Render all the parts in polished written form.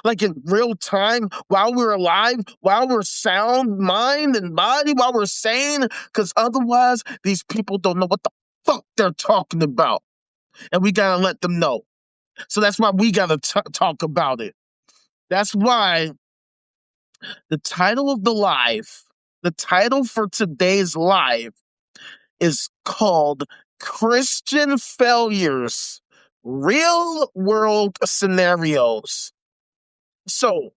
like in real time, while we're alive, while we're sound mind and body, while we're sane, because otherwise these people don't know what the fuck they're talking about. And we gotta let them know. So that's why we gotta talk about it. That's why the title of the title for today's live is called Christian Failures, Real World Scenarios. So,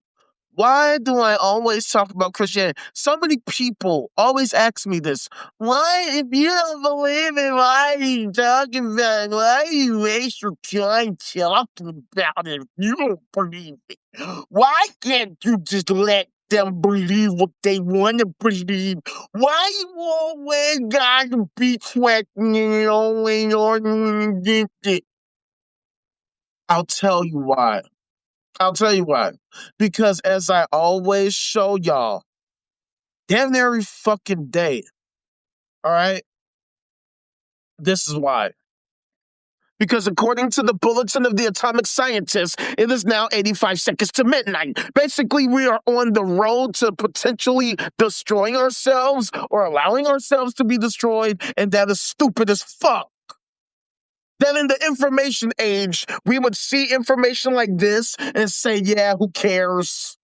why do I always talk about Christianity? So many people always ask me this. Why, if you don't believe it, why are you talking about it? Why do you waste your time talking about it if you don't believe it? Why can't you just let them believe what they want to believe? Why you always gotta be threatening always against it? I'll tell you why. Because as I always show y'all, damn near every fucking day, all right? This is why. Because according to the Bulletin of the Atomic Scientists, it is now 85 seconds to midnight. Basically, we are on the road to potentially destroying ourselves or allowing ourselves to be destroyed, and that is stupid as fuck. Then in the information age, we would see information like this and say, yeah, who cares?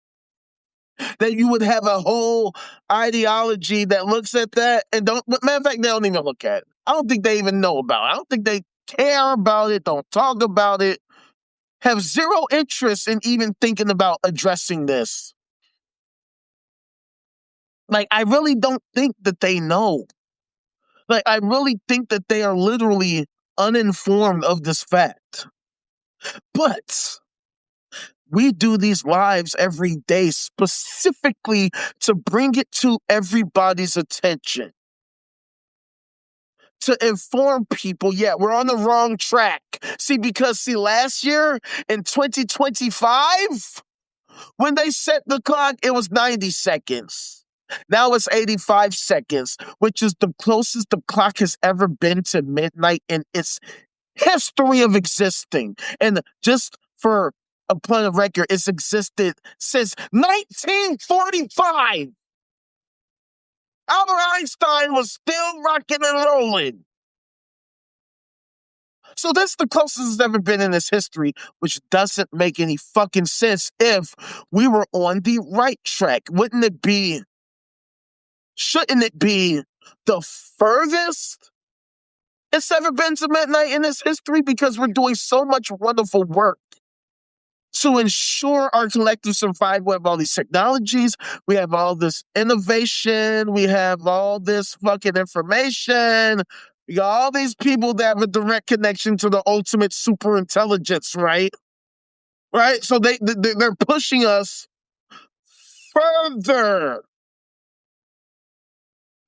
That you would have a whole ideology that looks at that and matter of fact, they don't even look at it. I don't think they even know about it. I don't think they care about it, don't talk about it, have zero interest in even thinking about addressing this. Like, I really don't think that they know. Like, I really think that they are literally uninformed of this fact. But we do these lives every day specifically to bring it to everybody's attention. To inform people, yeah, we're on the wrong track. Because last year in 2025, when they set the clock, it was 90 seconds. Now it's 85 seconds, which is the closest the clock has ever been to midnight in its history of existing. And just for a point of record, it's existed since 1945. Albert Einstein was still rocking and rolling. So that's the closest it's ever been in its history, which doesn't make any fucking sense if we were on the right track. Shouldn't it be the furthest it's ever been to midnight in its history? Because we're doing so much wonderful work to ensure our collective survival. We have all these technologies, we have all this innovation, we have all this fucking information, we got all these people that have a direct connection to the ultimate super intelligence, right? Right? So they're pushing us further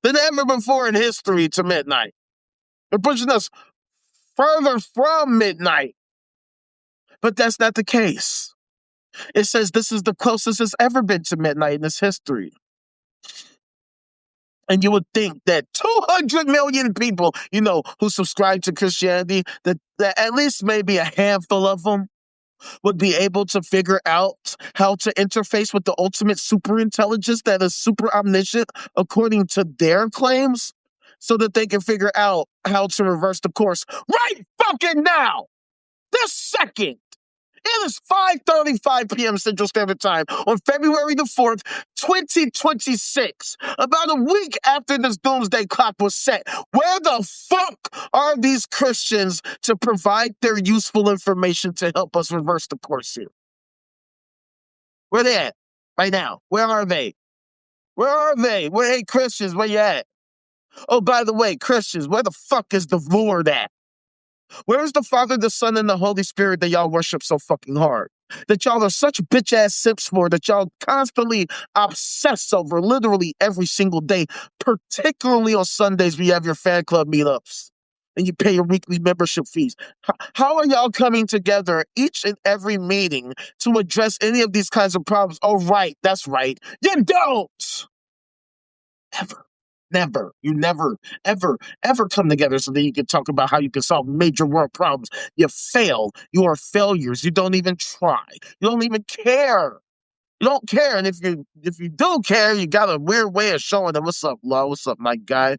than ever before in history to midnight. They're pushing us further from midnight. But that's not the case. It says this is the closest it's ever been to midnight in its history. And you would think that 200 million people, who subscribe to Christianity, that at least maybe a handful of them would be able to figure out how to interface with the ultimate super intelligence that is super omniscient according to their claims, so that they can figure out how to reverse the course right fucking now, this second. It is 5:35 p.m. Central Standard Time on February the 4th, 2026. About a week after this doomsday clock was set. Where the fuck are these Christians to provide their useful information to help us reverse the course here? Where they at right now? Where are they? Hey, Christians, where you at? Oh, by the way, Christians, where the fuck is the Lord at? Where's the Father, the Son, and the Holy Spirit that y'all worship so fucking hard? That y'all are such bitch-ass simps for, that y'all constantly obsess over literally every single day, particularly on Sundays when you have your fan club meetups and you pay your weekly membership fees. How are y'all coming together each and every meeting to address any of these kinds of problems? Oh, right, that's right. You don't! Ever. Never. You never, ever, ever come together so that you can talk about how you can solve major world problems. You fail. You are failures. You don't even try. You don't even care. You don't care. And if you do care, you got a weird way of showing them, what's up, love? What's up, my guy?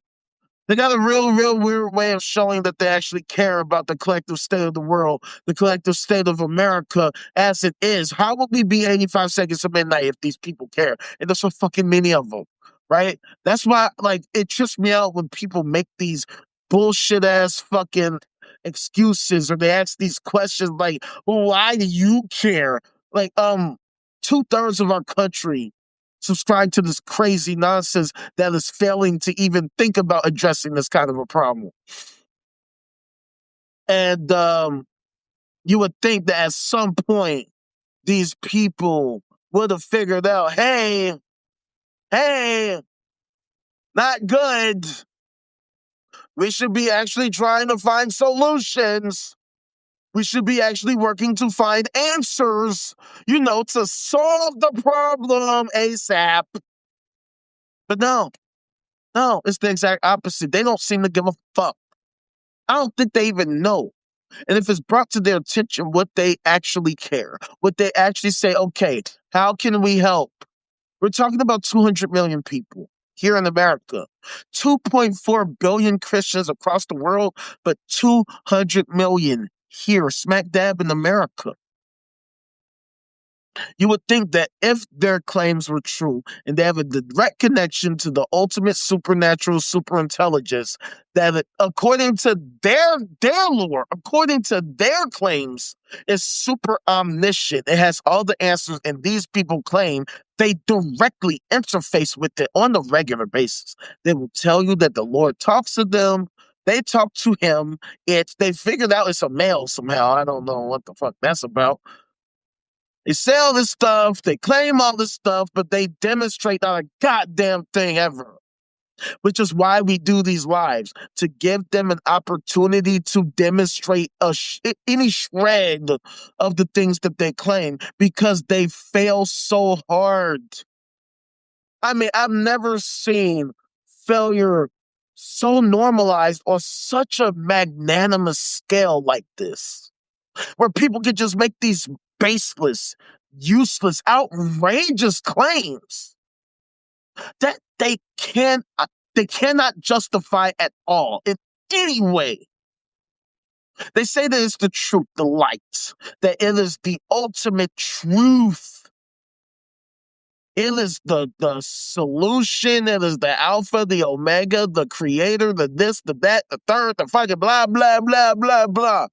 They got a real weird way of showing that they actually care about the collective state of the world, the collective state of America as it is. How would we be 85 seconds to midnight if these people care? And there's so fucking many of them, right? That's why, like, it trips me out when people make these bullshit ass fucking excuses or they ask these questions like, well, why do you care? Like, 2/3 of our country subscribe to this crazy nonsense that is failing to even think about addressing this kind of a problem. And you would think that at some point, these people would have figured out, hey, not good. We should be actually trying to find solutions. We should be actually working to find answers, to solve the problem ASAP. But no, it's the exact opposite. They don't seem to give a fuck. I don't think they even know. And if it's brought to their attention what they actually care, what they actually say, okay, how can we help? We're talking about 200 million people here in America, 2.4 billion Christians across the world, but 200 million here, smack dab in America. You would think that if their claims were true and they have a direct connection to the ultimate supernatural superintelligence, that according to their lore, according to their claims, is super omniscient. It has all the answers, and these people claim they directly interface with it on a regular basis. They will tell you that the Lord talks to them. They talk to him. They figured out it's a male somehow. I don't know what the fuck that's about. They say all this stuff, they claim all this stuff, but they demonstrate not a goddamn thing ever. Which is why we do these lives, to give them an opportunity to demonstrate any shred of the things that they claim, because they fail so hard. I mean, I've never seen failure so normalized on such a magnanimous scale like this, where people can just make these baseless, useless, outrageous claims that they cannot justify at all in any way. They say that it's the truth, the light, that it is the ultimate truth. It is the solution. It is the alpha, the omega, the creator, the this, the that, the third, the fucking blah, blah, blah, blah, blah.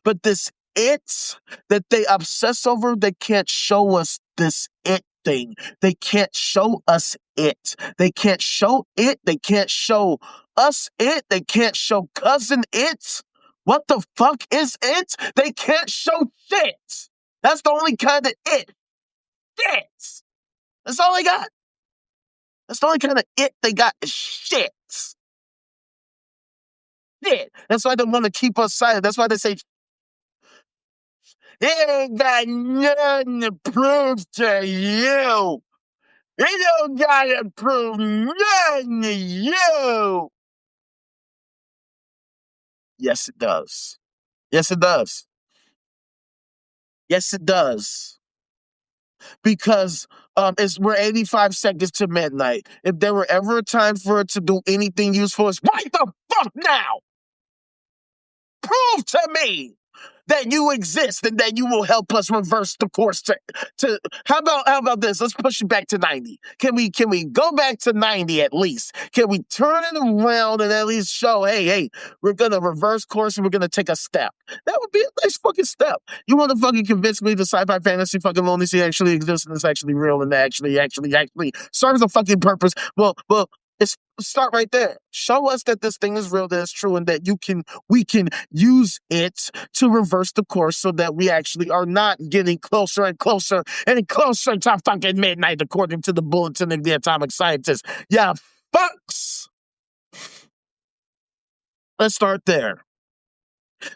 But this it that they obsess over, they can't show us this it thing. They can't show us it. They can't show it. They can't show us it. They can't show cousin it. What the fuck is it? They can't show shit. That's the only kind of it. Shit. That's all they got. That's the only kind of it they got is shit. Shit. That's why they want to keep us silent. That's why they say, it ain't got nothing to prove to you. It don't gotta prove nothing to you. Yes, it does. Yes, it does. Yes, it does. Because we're 85 seconds to midnight. If there were ever a time for it to do anything useful, it's right the fuck now. Prove to me that you exist and that you will help us reverse the course to how about this? Let's push it back to 90. Can we go back to 90 at least? Can we turn it around and at least show, hey, we're gonna reverse course and we're gonna take a step? That would be a nice fucking step. You want to fucking convince me the sci-fi fantasy fucking lunacy actually exists and is actually real and actually serves a fucking purpose? Well, it's start right there. Show us that this thing is real, that it's true, and that we can use it to reverse the course so that we actually are not getting closer and closer and closer to fucking midnight, according to the Bulletin of the Atomic Scientists. Yeah, fucks. Let's start there.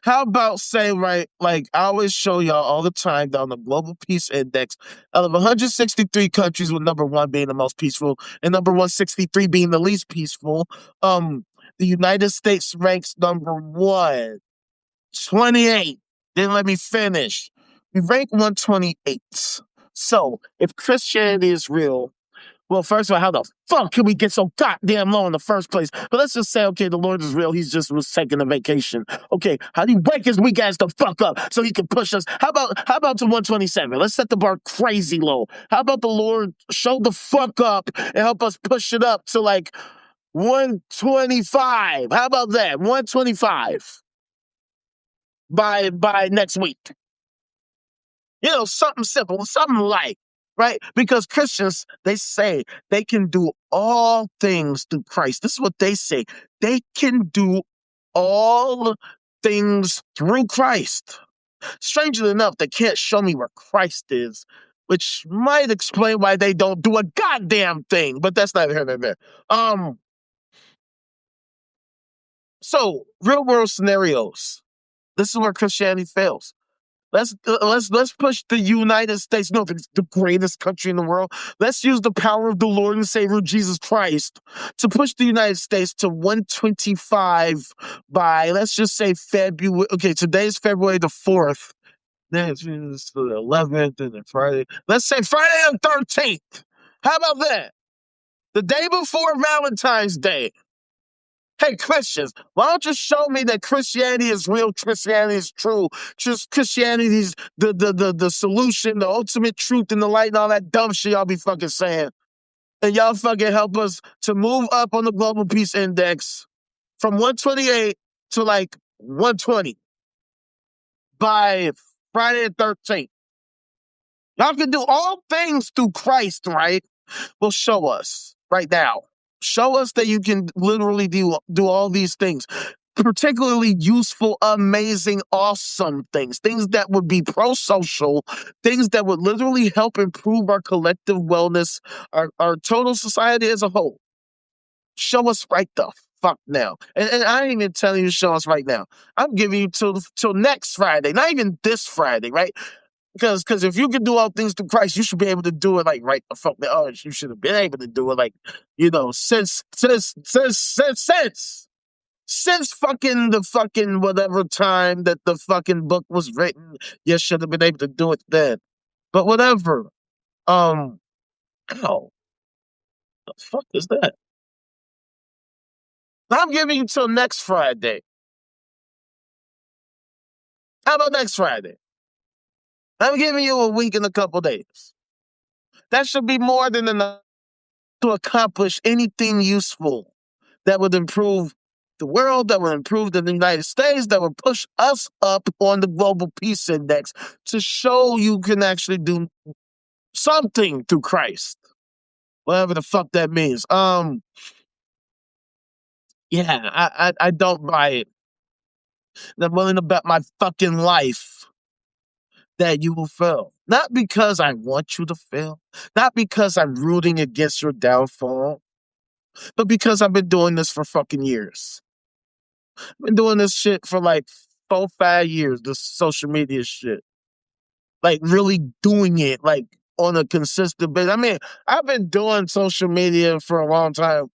How about say, right, like I always show y'all all the time that on the Global Peace Index, out of 163 countries, with number one being the most peaceful and number 163 being the least peaceful, the United States ranks number 128. Didn't let me finish. We rank 128. So if Christianity is real, well, first of all, how the fuck can we get so goddamn low in the first place? But let's just say, okay, the Lord is real. He's just was taking a vacation. Okay, how do you wake his weak ass the fuck up so he can push us? How about to 127? Let's set the bar crazy low. How about the Lord show the fuck up and help us push it up to like 125? How about that? 125 by next week. You know, something simple, something light, right? Because Christians, they say they can do all things through Christ. This is what they say. They can do all things through Christ. Strangely enough, they can't show me where Christ is, which might explain why they don't do a goddamn thing, but that's not here nor there. So real world scenarios. This is where Christianity fails. Let's push the United States, no, the greatest country in the world. Let's use the power of the Lord and Savior Jesus Christ to push the United States to 125 by, let's just say February. Okay, today's February the 4th. Then it's the 11th and then Friday. Let's say Friday the 13th. How about that? The day before Valentine's Day. Hey, Christians, why don't you show me that Christianity is real, Christianity is true, just Christianity is the solution, the ultimate truth and the light and all that dumb shit y'all be fucking saying. And y'all fucking help us to move up on the Global Peace Index from 128 to like 120 by Friday the 13th. Y'all can do all things through Christ, right? Well, show us right now. Show us that you can literally do all these things, particularly useful, amazing, awesome things that would be pro-social, things that would literally help improve our collective wellness, our total society as a whole. Show us right the fuck now. And I ain't even telling you to show us right now. I'm giving you till next Friday, not even this Friday, right? Because if you can do all things through Christ, you should be able to do it like right the fuck. Oh, you should have been able to do it like, you know, since fucking the fucking whatever time that the fucking book was written. You should have been able to do it then. But whatever. Ow. The fuck is that? I'm giving you till next Friday. How about next Friday? I'm giving you a week and a couple days. That should be more than enough to accomplish anything useful that would improve the world, that would improve the United States, that would push us up on the Global Peace Index to show you can actually do something through Christ. Whatever the fuck that means. Yeah, I don't buy it. I'm willing to bet my fucking life that you will fail. Not because I want you to fail, not because I'm rooting against your downfall, but because I've been doing this for fucking years. I've been doing this shit for like 4, 5 years, this social media shit. Like really doing it like on a consistent basis. I mean, I've been doing social media for a long time,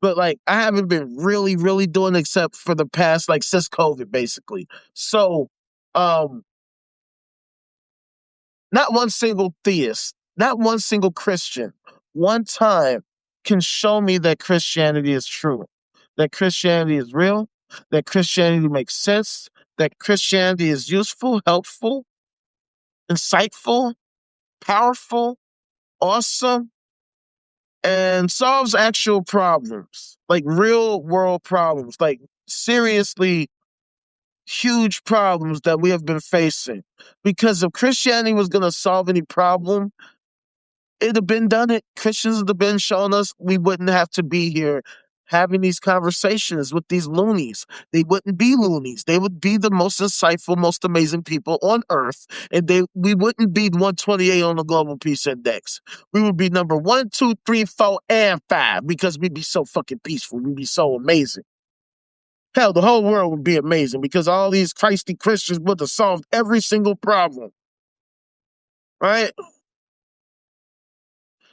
but like I haven't been really, really doing it except for the past, like since COVID, basically. So not one single theist, not one single Christian, one time can show me that Christianity is true, that Christianity is real, that Christianity makes sense, that Christianity is useful, helpful, insightful, powerful, awesome, and solves actual problems, like real world problems, like seriously huge problems that we have been facing. Because if Christianity was going to solve any problem, it'd have been done it. Christians would have been showing us we wouldn't have to be here having these conversations with these loonies. They wouldn't be loonies. They would be the most insightful, most amazing people on earth. And we wouldn't be 128 on the Global Peace Index. We would be number 1, 2, 3, 4, and 5 because we'd be so fucking peaceful. We'd be so amazing. Hell, the whole world would be amazing because all these Christy Christians would have solved every single problem, right?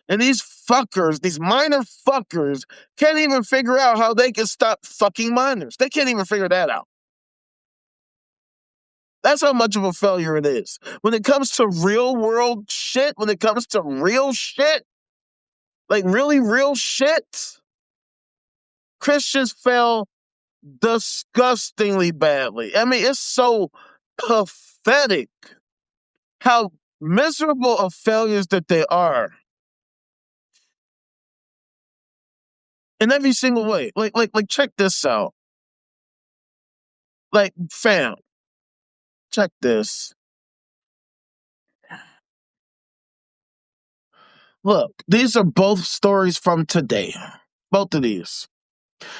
And these fuckers, these minor fuckers, can't even figure out how they can stop fucking minors. They can't even figure that out. That's how much of a failure it is. When it comes to real world shit, when it comes to real shit, like really real shit, Christians fail disgustingly badly. I mean, it's so pathetic how miserable of failures that they are in every single way. Like, check this out. Like, fam, check this. Look, these are both stories from today. Both of these.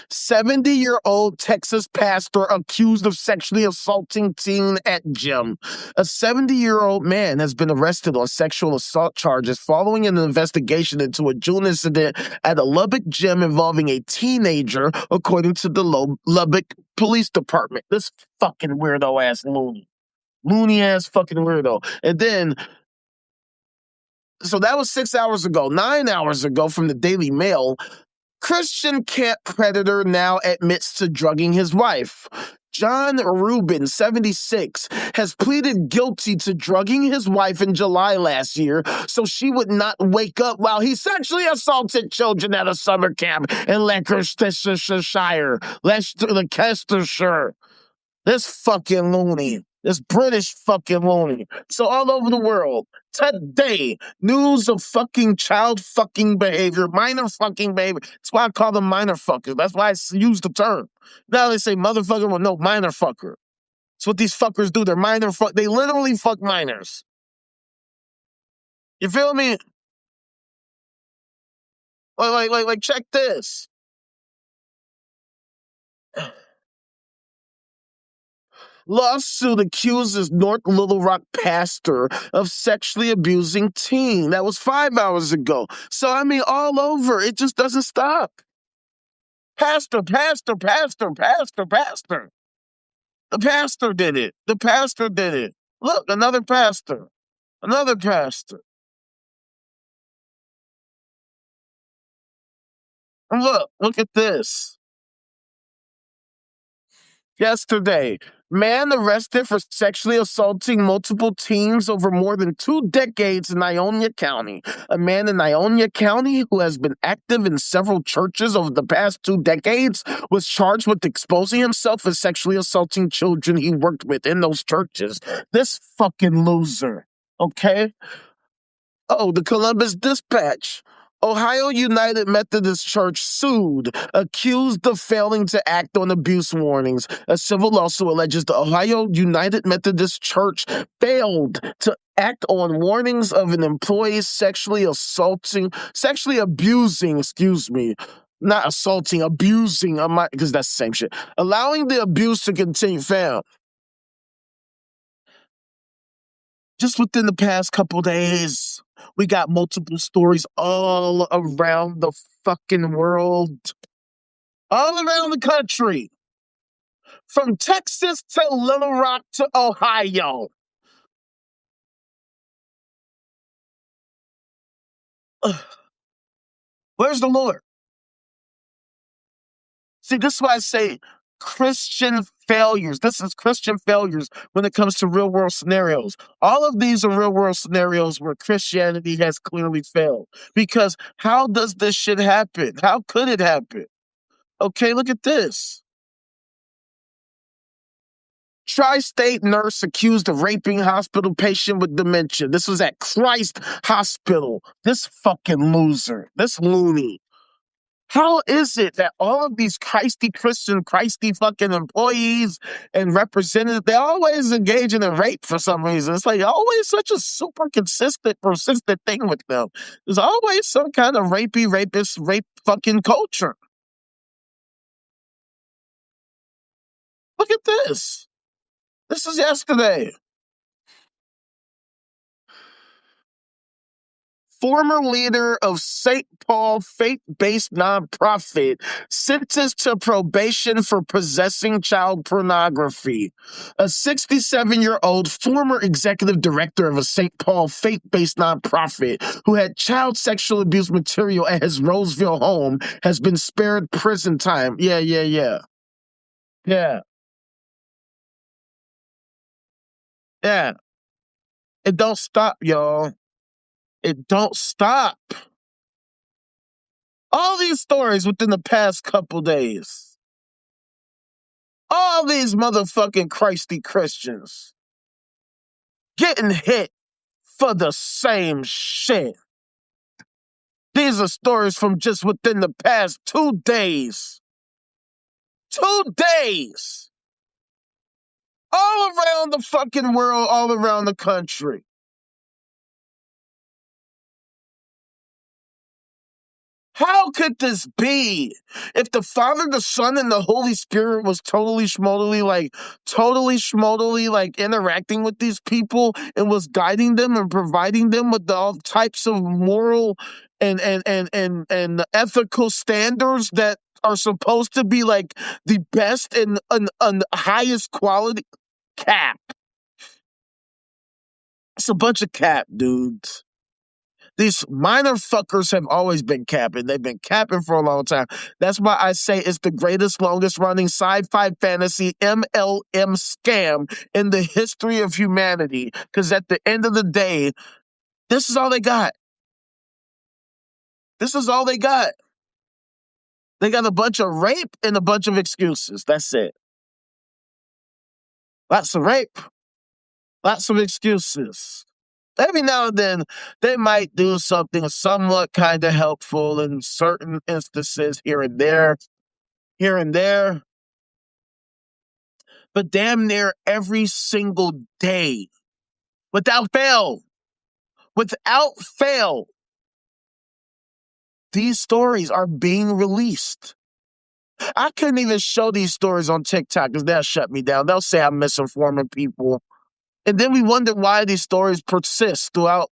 70-year-old Texas pastor accused of sexually assaulting teen at gym. A 70-year-old man has been arrested on sexual assault charges following an investigation into a June incident at a Lubbock gym involving a teenager, according to the Lubbock Police Department. This fucking weirdo-ass loony. Loony-ass fucking weirdo. And then so that was 6 hours ago. 9 hours ago from the Daily Mail, Christian camp predator now admits to drugging his wife. John Rubin, 76, has pleaded guilty to drugging his wife in July last year so she would not wake up while he sexually assaulted children at a summer camp in Leicestershire. Leicestershire. This fucking loony. This British fucking loony. So all over the world, today, news of fucking child fucking behavior, minor fucking behavior. That's why I call them minor fuckers. That's why I use the term. Now they say motherfucker, well, no, minor fucker. That's what these fuckers do. They're minor fuck. They literally fuck minors. You feel me? Like, check this. Lawsuit accuses North Little Rock pastor of sexually abusing teen. That was 5 hours ago. So, I mean, all over. It just doesn't stop. Pastor. The pastor did it. The pastor did it. Look, another pastor. Another pastor. And look at this. Yesterday, man arrested for sexually assaulting multiple teens over more than 2 decades in Ionia County. A man in Ionia County who has been active in several churches over the past 2 decades was charged with exposing himself as sexually assaulting children he worked with in those churches. This fucking loser, okay? Oh, the Columbus Dispatch. Ohio United Methodist Church sued, accused of failing to act on abuse warnings. A civil lawsuit alleges the Ohio United Methodist Church failed to act on warnings of an employee sexually abusing, not assaulting, abusing, because that's the same shit. Allowing the abuse to continue, fam. Just within the past couple days, we got multiple stories all around the fucking world, all around the country, from Texas to Little Rock to Ohio. Where's the Lord? See, this is why I say Christian failures. This is Christian failures when it comes to real world scenarios. All of these are real world scenarios where Christianity has clearly failed. Because how does this shit happen? How could it happen? Okay, look at this. Tri-state nurse accused of raping hospital patient with dementia. This was at Christ Hospital. This fucking loser. This loony. How is it that all of these Christy Christian, Christy fucking employees and representatives, they always engage in a rape for some reason? It's like always such a super consistent, persistent thing with them. There's always some kind of rapist, rape fucking culture. Look at this. This is yesterday. former leader of St. Paul faith-based nonprofit, sentenced to probation for possessing child pornography. A 67-year-old former executive director of a St. Paul faith-based nonprofit who had child sexual abuse material at his Roseville home has been spared prison time. Yeah. Yeah. Yeah. It don't stop, y'all. It don't stop. All these stories within the past couple days. All these motherfucking Christy Christians getting hit for the same shit. These are stories from just within the past 2 days. 2 days. All around the fucking world, all around the country. How could this be? If the Father, the Son, and the Holy Spirit was totally schmodally, like interacting with these people and was guiding them and providing them with all types of moral and ethical standards that are supposed to be like the best and highest quality. Cap. It's a bunch of cap, dudes. These minor fuckers have always been capping. They've been capping for a long time. That's why I say it's the greatest, longest running sci-fi fantasy MLM scam in the history of humanity. Because at the end of the day, this is all they got. This is all they got. They got a bunch of rape and a bunch of excuses. That's it. Lots of rape, lots of excuses. Every now and then, they might do something somewhat kind of helpful in certain instances here and there, but damn near every single day, without fail, these stories are being released. I couldn't even show these stories on TikTok because they'll shut me down. They'll say I'm misinforming people. And then we wonder why these stories persist throughout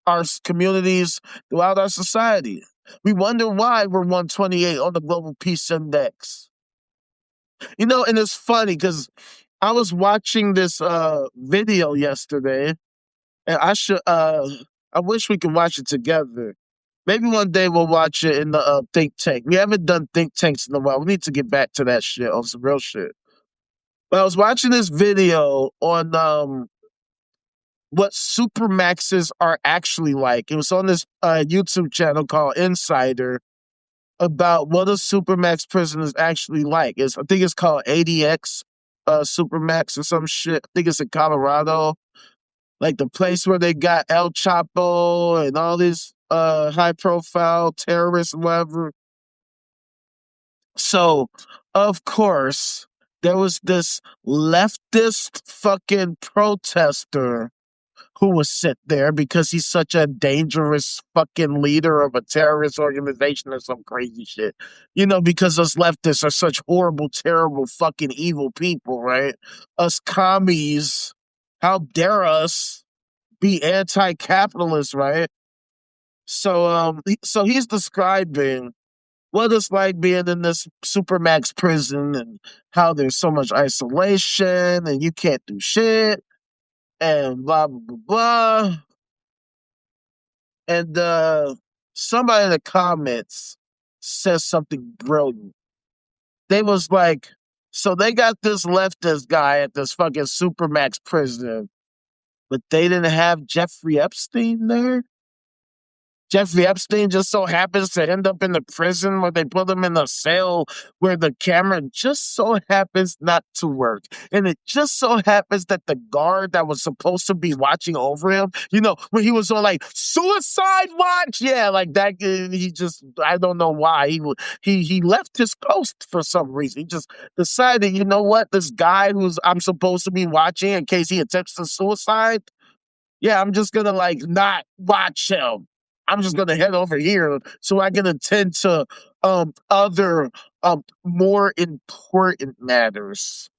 our communities, throughout our society. We wonder why we're 128 on the Global Peace Index. You know, and it's funny because I was watching this video yesterday, and I wish we could watch it together. Maybe one day we'll watch it in the think tank. We haven't done think tanks in a while. We need to get back to that shit on some real shit. But I was watching this video on what supermaxes are actually like. It was on this YouTube channel called Insider about what a supermax prison is actually like. I think it's called ADX Supermax or some shit. I think it's in Colorado, like the place where they got El Chapo and all these high profile terrorists and whatever. So, of course, there was this leftist fucking protester who was sent there because he's such a dangerous fucking leader of a terrorist organization or some crazy shit. You know, because us leftists are such horrible, terrible, fucking evil people, right? Us commies, how dare us be anti-capitalist, right? So he's describing what it's like being in this supermax prison and how there's so much isolation and you can't do shit and blah blah blah blah. And somebody in the comments says something brilliant. They was like, so they got this leftist guy at this fucking supermax prison, but they didn't have Jeffrey Epstein there. Jeffrey Epstein just so happens to end up in the prison where they put him in a cell where the camera just so happens not to work. And it just so happens that the guard that was supposed to be watching over him, you know, when he was on like suicide watch, yeah, like that, he just, I don't know why, he left his post for some reason. He just decided, you know what, this guy who's I'm supposed to be watching in case he attempts to suicide, yeah, I'm just gonna like not watch him. I'm just gonna head over here so I can attend to other more important matters.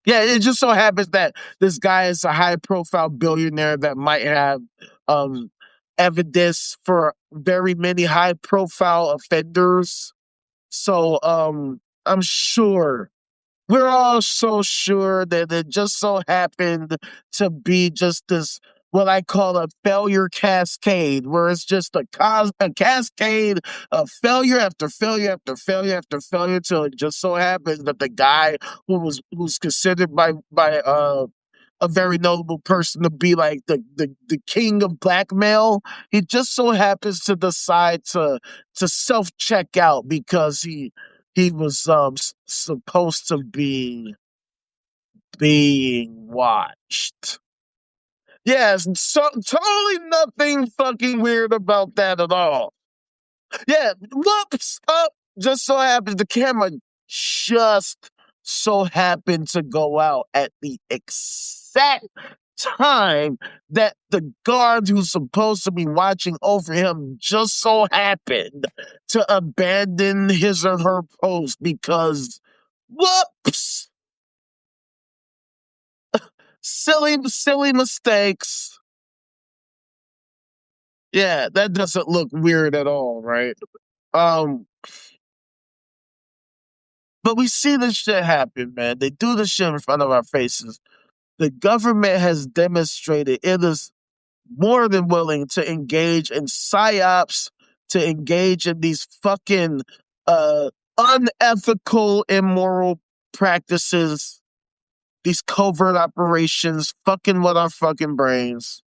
Yeah, it just so happens that this guy is a high profile billionaire that might have um evidence for very many high profile offenders. So I'm sure we're all so sure that it just so happened to be just this what I call a failure cascade, where it's just a cascade of failure after failure after failure after failure, till it just so happens that the guy who's considered by a very notable person to be like the king of blackmail, he just so happens to decide to self check out because he was supposed to be being watched. Yes, so totally nothing fucking weird about that at all. Yeah, whoops, up. Just so happens the camera just so happened to go out at the exact time that the guard who's supposed to be watching over him just so happened to abandon his or her post because whoops, silly mistakes. Yeah, that doesn't look weird at all, right? Um, but we see this shit happen, man. They do this shit in front of our faces. The government has demonstrated it is more than willing to engage in psyops, to engage in these fucking uh, unethical, immoral practices, these covert operations, fucking with our fucking brains.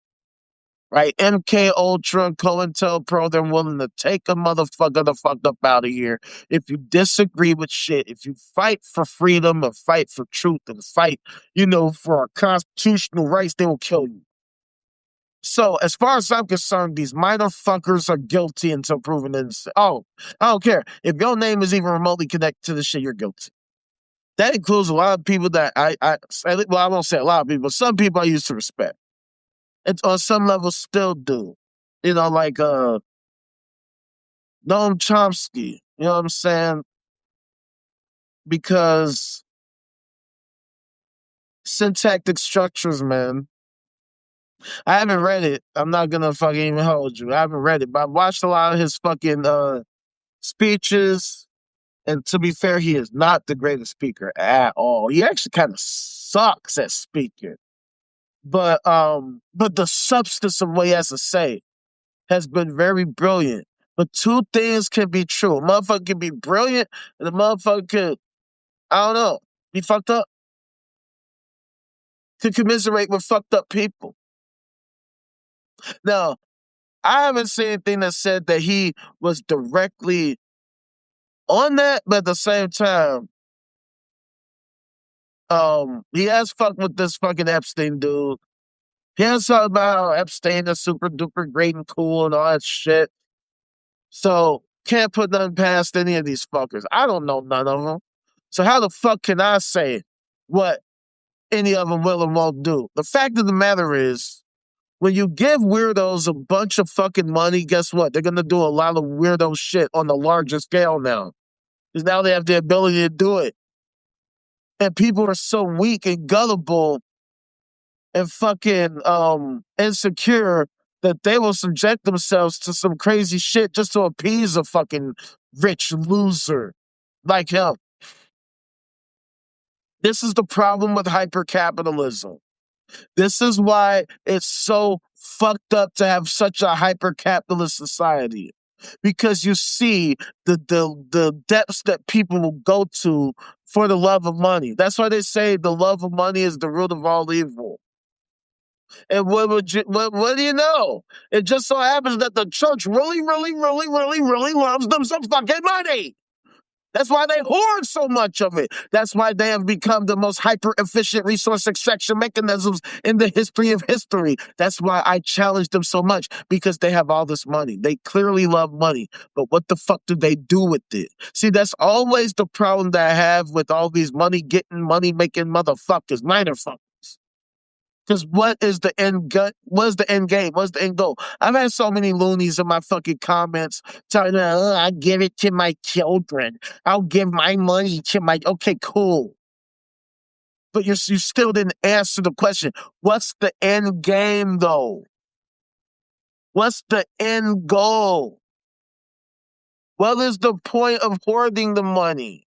Right? MK Ultra, COINTELPRO, they're willing to take a motherfucker the fuck up out of here. If you disagree with shit, if you fight for freedom or fight for truth and fight, for our constitutional rights, they will kill you. So, as far as I'm concerned, these minor fuckers are guilty until proven innocent. Oh, I don't care. If your name is even remotely connected to this shit, you're guilty. That includes a lot of people that I won't say a lot of people, but some people I used to respect. It's on some level still do. Like Noam Chomsky. You know what I'm saying? Because syntactic structures, man. I haven't read it. I'm not gonna fucking even hold you. I haven't read it, but I've watched a lot of his fucking speeches. And to be fair, he is not the greatest speaker at all. He actually kind of sucks at speaking. But the substance of what he has to say has been very brilliant. But two things can be true. A motherfucker can be brilliant, and a motherfucker could, I don't know, be fucked up. Could commiserate with fucked up people. Now, I haven't seen anything that said that he was directly on that, but at the same time, he has fucked with this fucking Epstein dude. He has talked about how Epstein is super duper great and cool and all that shit. So can't put nothing past any of these fuckers. I don't know none of them. So how the fuck can I say what any of them will and won't do? The fact of the matter is, when you give weirdos a bunch of fucking money, guess what? They're gonna do a lot of weirdo shit on the larger scale now. Because now they have the ability to do it. And people are so weak and gullible and fucking insecure that they will subject themselves to some crazy shit just to appease a fucking rich loser like him. This is the problem with hypercapitalism. This is why it's so fucked up to have such a hyper-capitalist society. Because you see the depths that people will go to for the love of money. That's why they say the love of money is the root of all evil. And what do you know? It just so happens that the church really, really, really, really, really loves them some fucking money. That's why they hoard so much of it. That's why they have become the most hyper-efficient resource extraction mechanisms in the history of history. That's why I challenge them so much, because they have all this money. They clearly love money, but what the fuck do they do with it? See, that's always the problem that I have with all these money-getting, money-making motherfuckers, minor fuckers. Because what is the end game? What's the end goal? I've had so many loonies in my fucking comments telling me, I'll give it to my children. I'll give my money to my... Okay, cool. But you still didn't answer the question. What's the end game, though? What's the end goal? What is the point of hoarding the money?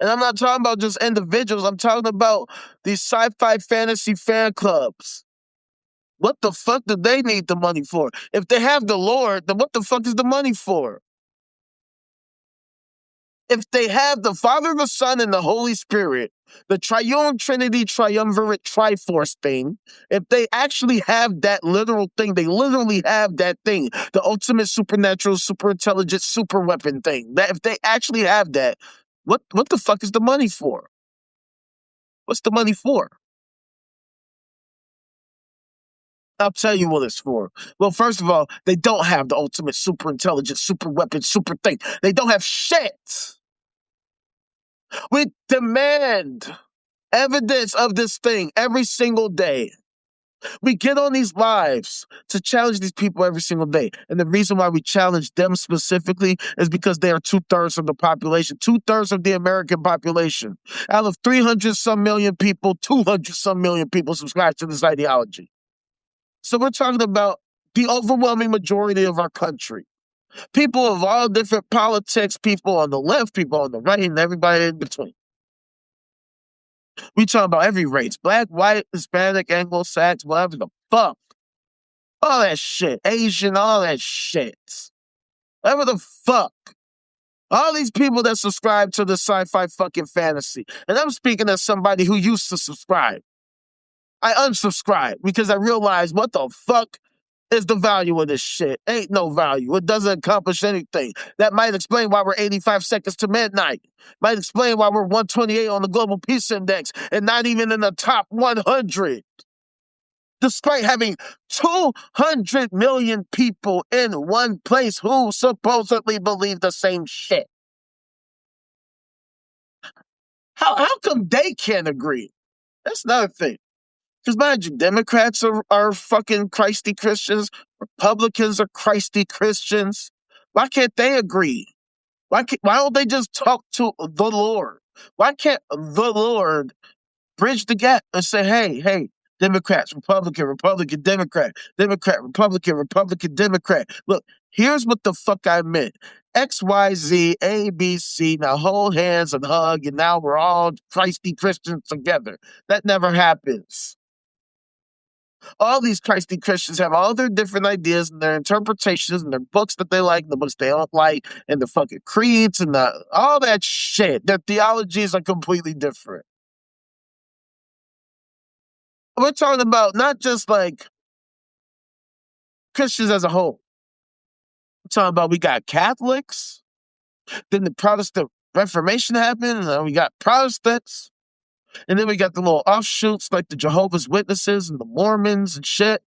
And I'm not talking about just individuals. I'm talking about these sci-fi fantasy fan clubs. What the fuck do they need the money for? If they have the Lord, then what the fuck is the money for? If they have the Father, the Son, and the Holy Spirit, the triune Trinity, triumvirate, triforce thing, if they actually have that literal thing, they literally have that thing, the ultimate supernatural, super intelligent, super weapon thing. That if they actually have that, what the fuck is the money for? What's the money for? I'll tell you what it's for. Well, first of all, they don't have the ultimate super intelligent, super weapon, super thing. They don't have shit. We demand evidence of this thing every single day. We get on these lives to challenge these people every single day. And the reason why we challenge them specifically is because they are 2/3 of the population, 2/3 of the American population. Out of 300 some million people, 200 some million people subscribe to this ideology. So we're talking about the overwhelming majority of our country. People of all different politics, people on the left, people on the right, and everybody in between. We talking about every race, black, white, Hispanic, Anglo-Saxon, whatever the fuck. All that shit. Asian, all that shit. Whatever the fuck. All these people that subscribe to the sci-fi fucking fantasy. And I'm speaking as somebody who used to subscribe. I unsubscribed because I realized what the fuck is the value of this shit. Ain't no value. It doesn't accomplish anything. That might explain why we're 85 seconds to midnight. Might explain why we're 128 on the Global Peace Index and not even in the top 100. Despite having 200 million people in one place who supposedly believe the same shit. How come they can't agree? That's another thing. Because mind you, Democrats are fucking Christy Christians. Republicans are Christy Christians. Why can't they agree? Why don't they just talk to the Lord? Why can't the Lord bridge the gap and say, hey, Democrats, Republican, Democrat, Republican, Democrat. Look, here's what the fuck I meant. X, Y, Z, A, B, C. Now hold hands and hug, and now we're all Christy Christians together. That never happens. All these Christy Christians have all their different ideas and their interpretations and their books that they like, and the books they don't like, and the fucking creeds and all that shit. Their theologies are completely different. We're talking about not just like Christians as a whole. We're talking about we got Catholics, then the Protestant Reformation happened, and then we got Protestants, and then we got the little offshoots like the Jehovah's Witnesses and the Mormons and shit.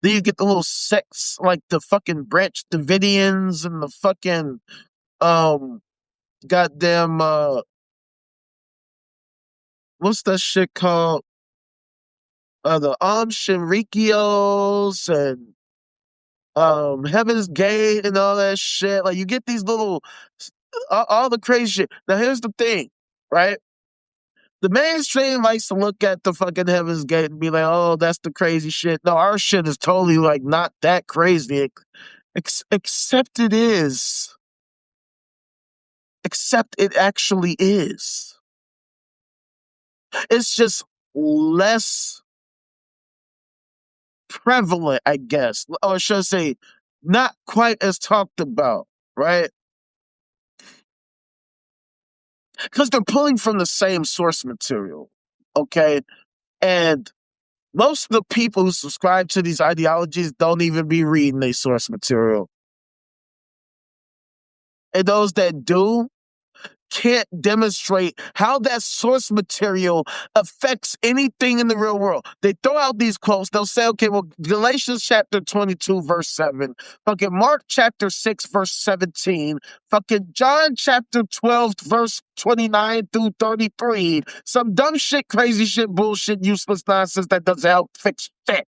Then you get the little sects like the fucking Branch Davidians and the fucking goddamn what's that shit called? The Shinrikios and Heaven's Gate and all that shit. Like you get these little all the crazy shit. Now here's the thing, right? The mainstream likes to look at the fucking Heaven's Gate and be like, "Oh, that's the crazy shit." No, our shit is totally like not that crazy, except it is. Except it actually is. It's just less prevalent, I guess, or should I say, not quite as talked about, right? Because they're pulling from the same source material, okay? And most of the people who subscribe to these ideologies don't even be reading their source material. And those that do can't demonstrate how that source material affects anything in the real world. They throw out these quotes. They'll say, okay, well, Galatians chapter 22, verse 7, fucking Mark chapter 6, verse 17, fucking John chapter 12, verse 29 through 33. Some dumb shit, crazy shit, bullshit, useless nonsense that doesn't help fix shit.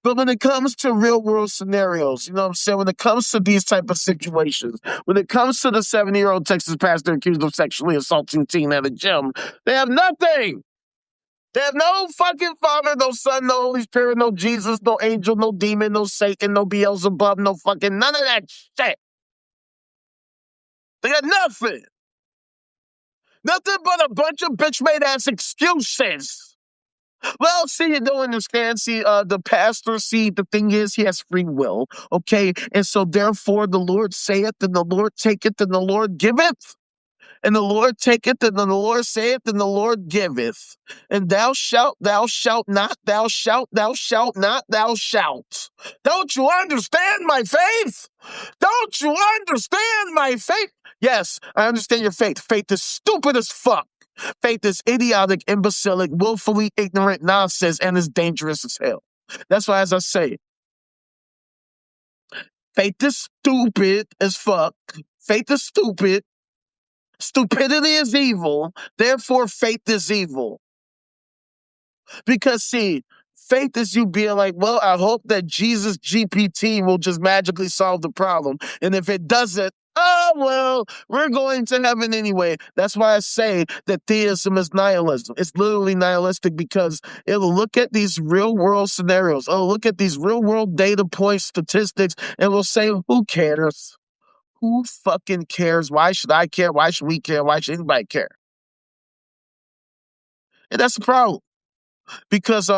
But when it comes to real world scenarios, you know what I'm saying? When it comes to these type of situations, when it comes to the 70-year-old Texas pastor accused of sexually assaulting teen at a gym, they have nothing. They have no fucking Father, no Son, no Holy Spirit, no Jesus, no angel, no demon, no Satan, no Beelzebub, no fucking none of that shit. They got nothing. Nothing but a bunch of bitch-made ass excuses. Well, see, you don't understand. See, the pastor, see, the thing is, he has free will, okay? And so, therefore, the Lord saith, and the Lord taketh, and the Lord giveth. And the Lord taketh, and the Lord saith, and the Lord giveth. And thou shalt not, thou shalt, thou shalt not, thou shalt. Don't you understand my faith? Don't you understand my faith? Yes, I understand your faith. Faith is stupid as fuck. Faith is idiotic, imbecilic, willfully ignorant nonsense, and is dangerous as hell. That's why, as I say, faith is stupid as fuck. Faith is stupid. Stupidity is evil. Therefore, faith is evil. Because, see, faith is you being like, well, I hope that Jesus GPT will just magically solve the problem. And if it doesn't, oh, well, we're going to heaven anyway. That's why I say that theism is nihilism. It's literally nihilistic because it'll look at these real world scenarios. It'll look at these real world data points, statistics, and will say, who cares? Who fucking cares? Why should I care? Why should we care? Why should anybody care? And that's the problem. Because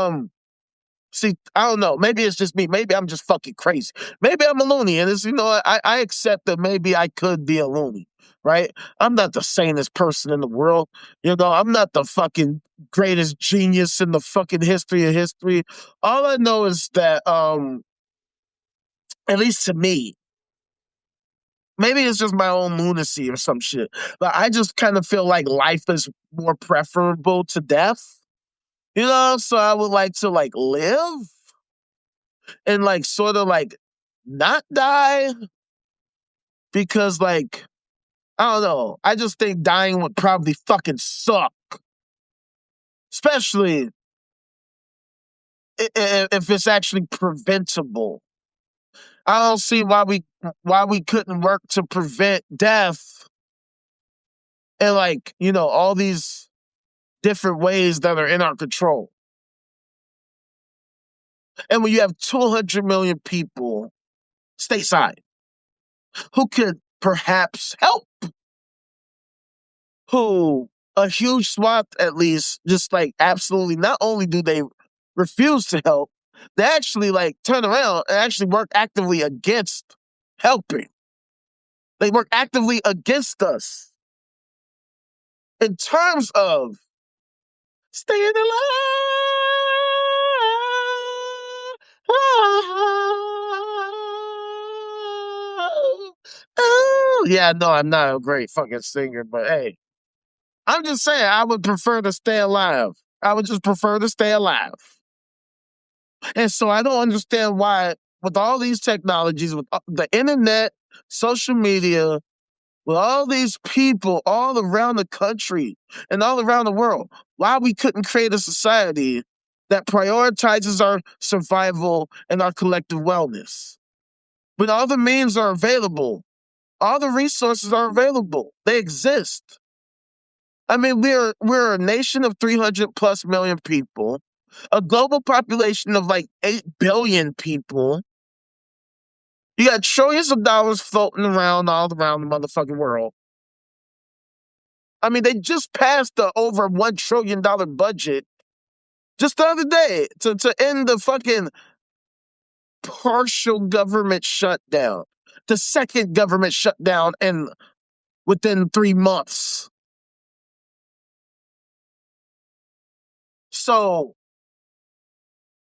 see, I don't know. Maybe it's just me. Maybe I'm just fucking crazy. Maybe I'm a loony. And it's, I accept that maybe I could be a loony, right? I'm not the sanest person in the world. I'm not the fucking greatest genius in the fucking history of history. All I know is that, at least to me, maybe it's just my own lunacy or some shit, but I just kind of feel like life is more preferable to death. So I would like to like live and like sort of like not die because like I don't know. I just think dying would probably fucking suck, especially if it's actually preventable. I don't see why we couldn't work to prevent death and like all these different ways that are in our control. And when you have 200 million people stateside who could perhaps help, who a huge swath at least just like absolutely not only do they refuse to help, they actually like turn around and actually work actively against helping. They work actively against us in terms of staying alive. Oh, yeah, no, I'm not a great fucking singer, but hey, I'm just saying I would prefer to stay alive. I would just prefer to stay alive. And so I don't understand why, with all these technologies, with the internet, social media, with all these people all around the country and all around the world, why we couldn't create a society that prioritizes our survival and our collective wellness. When all the means are available, all the resources are available. They exist. I mean, we're a nation of 300 plus million people, a global population of like 8 billion people. You got trillions of dollars floating around all around the motherfucking world. I mean, they just passed the over $1 trillion budget just the other day to end the fucking partial government shutdown. The second government shutdown within 3 months. So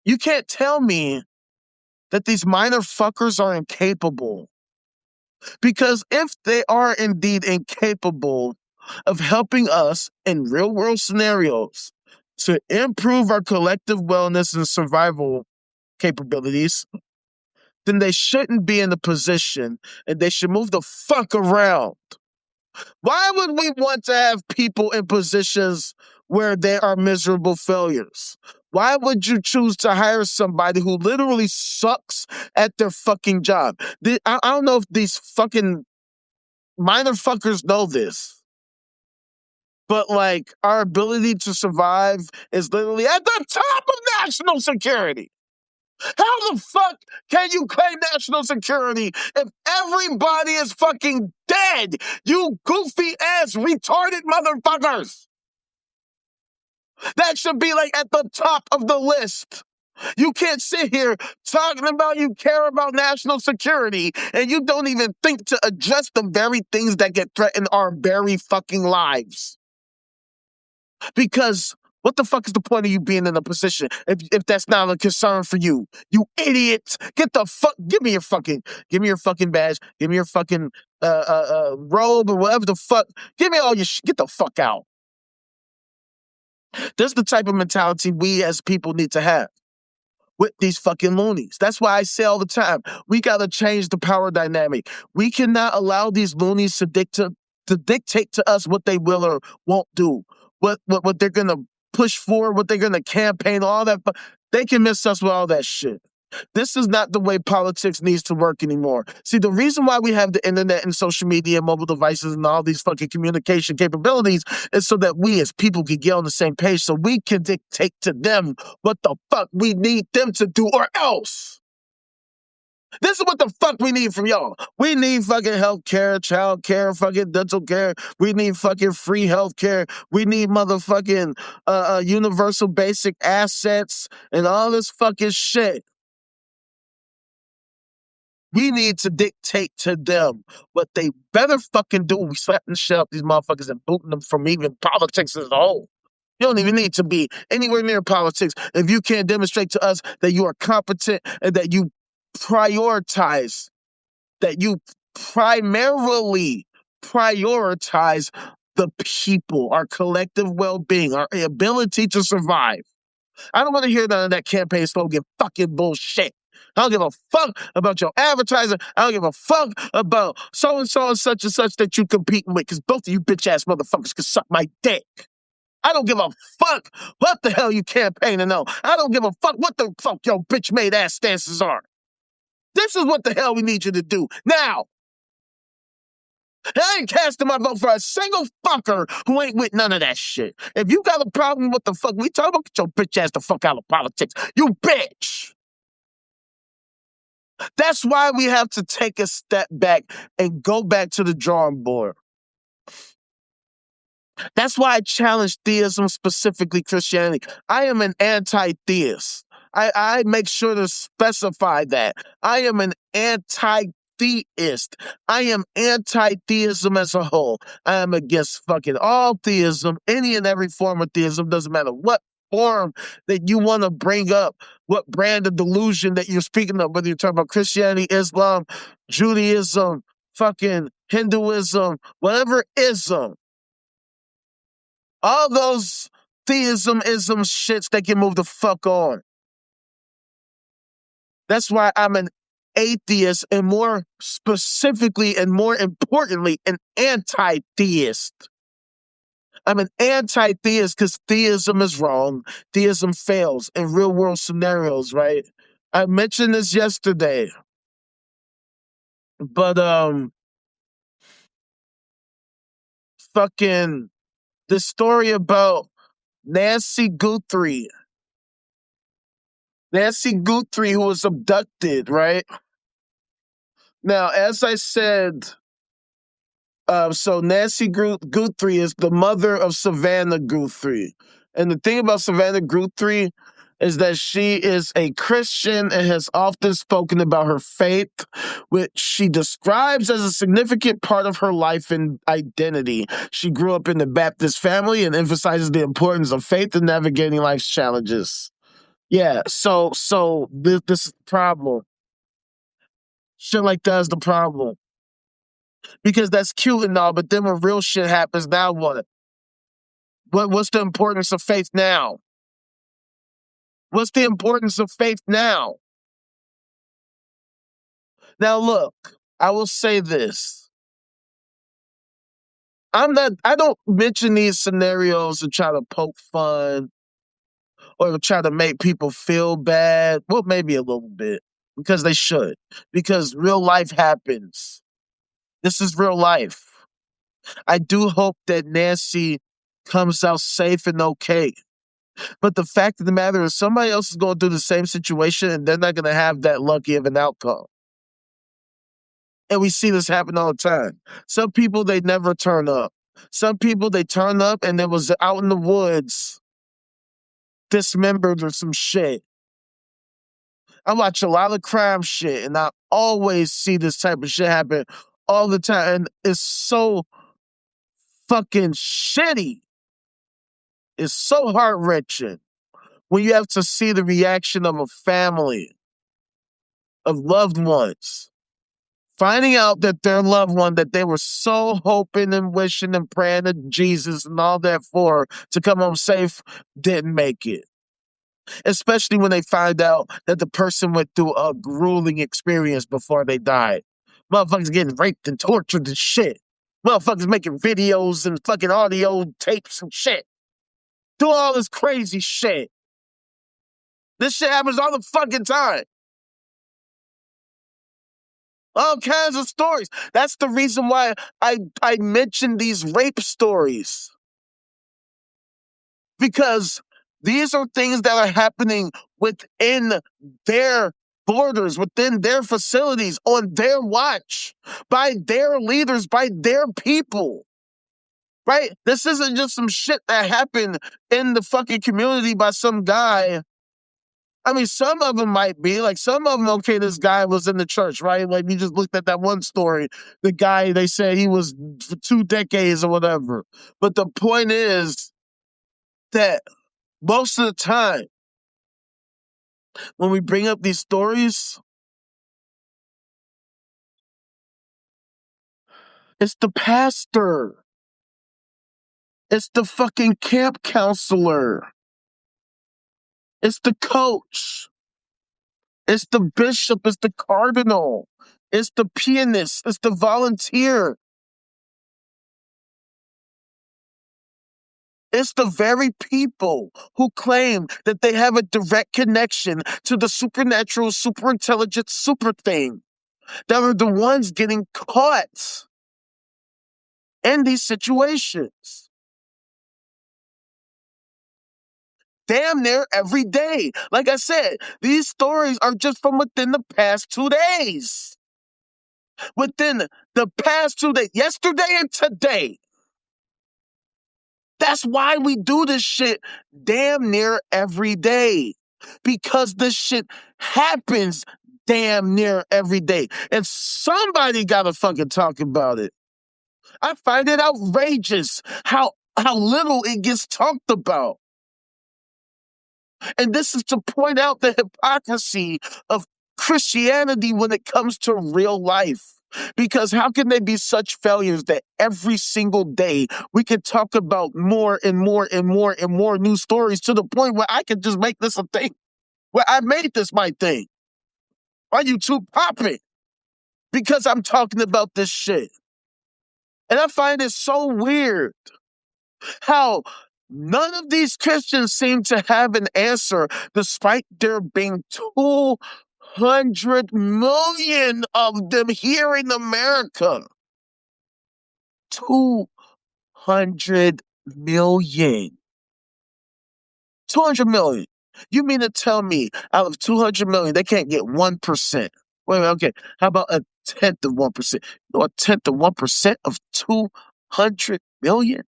you can't tell me that these minor fuckers are incapable. Because if they are indeed incapable of helping us in real world scenarios to improve our collective wellness and survival capabilities, then they shouldn't be in the position and they should move the fuck around. Why would we want to have people in positions where they are miserable failures? Why would you choose to hire somebody who literally sucks at their fucking job? I don't know if these fucking minor fuckers know this. but like our ability to survive is literally at the top of national security. How the fuck can you claim national security if everybody is fucking dead? You goofy ass retarded motherfuckers. That should be like at the top of the list. You can't sit here talking about you care about national security and you don't even think to address the very things that get threatened our very fucking lives. Because what the fuck is the point of you being in a position if that's not a concern for you? You idiots! Get the fuck! Give me your fucking badge. Give me your fucking robe or whatever the fuck. Give me all your shit. Get the fuck out. This is the type of mentality we as people need to have with these fucking loonies. That's why I say all the time, we gotta change the power dynamic. We cannot allow these loonies to dictate to us what they will or won't do, what they're gonna push for, what they're gonna campaign, all that. They can miss us with all that shit. This is not the way politics needs to work anymore. See, the reason why we have the internet and social media and mobile devices and all these fucking communication capabilities is so that we as people can get on the same page so we can dictate to them what the fuck we need them to do or else. This is what the fuck we need from y'all. We need fucking health care, child care, fucking dental care. We need fucking free health care. We need motherfucking universal basic assets and all this fucking shit. We need to dictate to them what they better fucking do. We slapping the shit out these motherfuckers and booting them from even politics as a whole. You don't even need to be anywhere near politics if you can't demonstrate to us that you are competent and that you prioritize, that you primarily prioritize the people, our collective well-being, our ability to survive. I don't want to hear none of that campaign slogan fucking bullshit. I don't give a fuck about your advertising. I don't give a fuck about so-and-so and such that you competing with, because both of you bitch-ass motherfuckers can suck my dick. I don't give a fuck what the hell you campaigning on. I don't give a fuck what the fuck your bitch-made ass stances are. This is what the hell we need you to do now. I ain't casting my vote for a single fucker who ain't with none of that shit. If you got a problem with the fuck we talking about, get your bitch ass the fuck out of politics. You bitch. That's why we have to take a step back and go back to the drawing board. That's why I challenge theism, specifically Christianity. I am an anti-theist. I make sure to specify that. I am an anti-theist. I am anti-theism as a whole. I am against fucking all theism, any and every form of theism, doesn't matter what form that you want to bring up, what brand of delusion that you're speaking of, whether you're talking about Christianity, Islam, Judaism, fucking Hinduism, whatever ism. All those theism, ism shits that can move the fuck on. That's why I'm an atheist and more specifically and more importantly, an anti-theist. I'm an anti-theist because theism is wrong. Theism fails in real world scenarios, right? I mentioned this yesterday, but fucking the story about Nancy Guthrie. Nancy Guthrie, who was abducted, right? Now, as I said, so Nancy Guthrie is the mother of Savannah Guthrie. And the thing about Savannah Guthrie is that she is a Christian and has often spoken about her faith, which she describes as a significant part of her life and identity. She grew up in the Baptist family and emphasizes the importance of faith in navigating life's challenges. Yeah, so this problem. Shit like that is the problem. Because that's cute and all, but then when real shit happens, now what? What's the importance of faith now? What's the importance of faith now? Now look, I will say this. I don't mention these scenarios to try to poke fun or to try to make people feel bad. Well, maybe a little bit, because they should. Because real life happens. This is real life. I do hope that Nancy comes out safe and okay. But the fact of the matter is somebody else is going through the same situation and they're not going to have that lucky of an outcome. And we see this happen all the time. Some people, they never turn up. Some people, they turn up and it was out in the woods, dismembered or some shit. I watch a lot of crime shit and I always see this type of shit happen all the time. And it's so fucking shitty. It's so heart wrenching when you have to see the reaction of a family, of loved ones, finding out that their loved one that they were so hoping and wishing and praying to Jesus and all that for to come home safe didn't make it. Especially when they find out that the person went through a grueling experience before they died. Motherfuckers getting raped and tortured and shit. Motherfuckers making videos and fucking audio tapes and shit. Doing all this crazy shit. This shit happens all the fucking time. All kinds of stories. That's the reason why I mentioned these rape stories. Because these are things that are happening within their borders, within their facilities, on their watch, by their leaders, by their people. Right? This isn't just some shit that happened in the fucking community by some guy. I mean, some of them might be, like, some of them, okay, this guy was in the church, right? Like, we just looked at that one story. The guy, they said he was for 2 decades or whatever. But the point is that most of the time, when we bring up these stories, it's the pastor. It's the fucking camp counselor. It's the coach. It's the bishop. It's the cardinal. It's the pianist. It's the volunteer. It's the very people who claim that they have a direct connection to the supernatural, super intelligent, super thing that are the ones getting caught in these situations. Damn near every day. Like I said, these stories are just from within the past 2 days. Within the past 2 days, yesterday and today. That's why we do this shit damn near every day. Because this shit happens damn near every day. And somebody gotta fucking talk about it. I find it outrageous how little it gets talked about. And this is to point out the hypocrisy of Christianity when it comes to real life. Because how can they be such failures that every single day we can talk about more and more and more and more new stories to the point where I can just make this a thing? Where I made this my thing. Why you too popping? Because I'm talking about this shit. And I find it so weird how none of these Christians seem to have an answer, despite there being 200 million of them here in America. 200 million. 200 million. You mean to tell me out of 200 million, they can't get 1%? Wait, okay. How about a tenth of 1%? You know, a tenth of 1% of 200 million?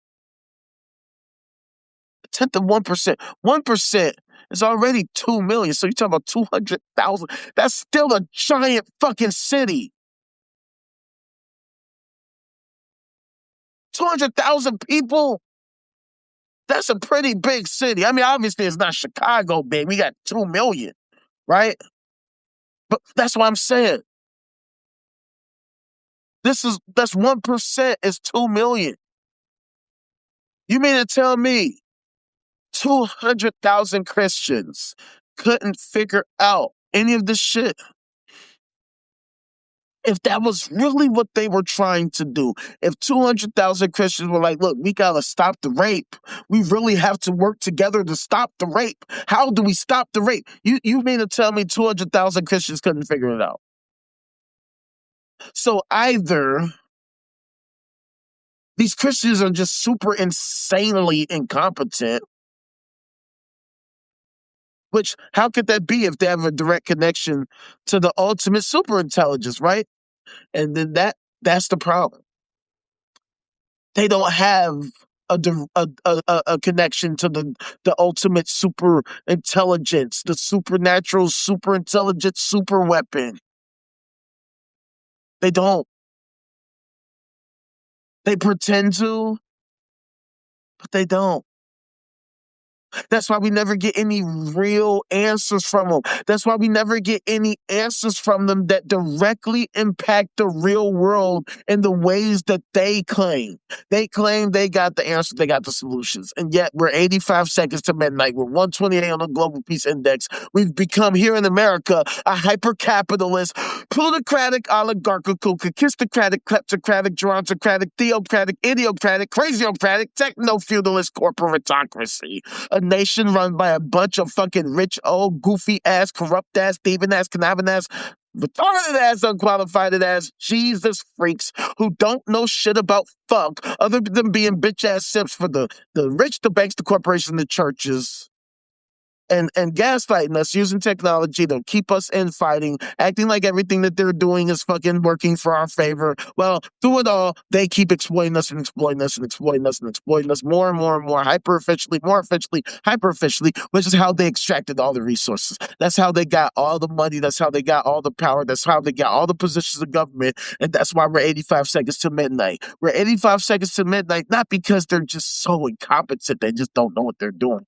A tenth of 1%. 1% is already 2 million. So you're talking about 200,000. That's still a giant fucking city. 200,000 people? That's a pretty big city. I mean, obviously it's not Chicago big. We got 2 million, right? But that's what I'm saying. That's 1% is 2 million. You mean to tell me 200,000 Christians couldn't figure out any of this shit? If that was really what they were trying to do, if 200,000 Christians were like, look, we gotta stop the rape. We really have to work together to stop the rape. How do we stop the rape? You mean to tell me 200,000 Christians couldn't figure it out? So either These Christians are just super insanely incompetent. Which, how could that be if they have a direct connection to the ultimate super intelligence, right? And then that's the problem. They don't have a connection to the ultimate super intelligence, the supernatural, super intelligent super weapon. They don't. They pretend to, but they don't. That's why we never get any real answers from them. That's why we never get any answers from them that directly impact the real world in the ways that they claim. They claim they got the answers, they got the solutions. And yet we're 85 seconds to midnight. We're 128 on the Global Peace Index. We've become here in America a hyper-capitalist, plutocratic, oligarchical, kakistocratic, kleptocratic, gerontocratic, theocratic, idiocratic, craziocratic, techno-feudalist corporatocracy. A nation run by a bunch of fucking rich, old, goofy ass, corrupt ass, thieving ass, conniving ass, retarded ass, unqualified ass, Jesus freaks who don't know shit about fuck other than being bitch ass simps for the rich, the banks, the corporations, the churches. And gaslighting us using technology to keep us infighting, acting like everything that they're doing is fucking working for our favor. Well, through it all, they keep exploiting us and exploiting us and exploiting us and exploiting us more and more and more, hyper efficiently, more efficiently, hyper efficiently, which is how they extracted all the resources. That's how they got all the money. That's how they got all the power. That's how they got all the positions of government. And that's why we're 85 seconds to midnight. We're 85 seconds to midnight, not because they're just so incompetent, they just don't know what they're doing.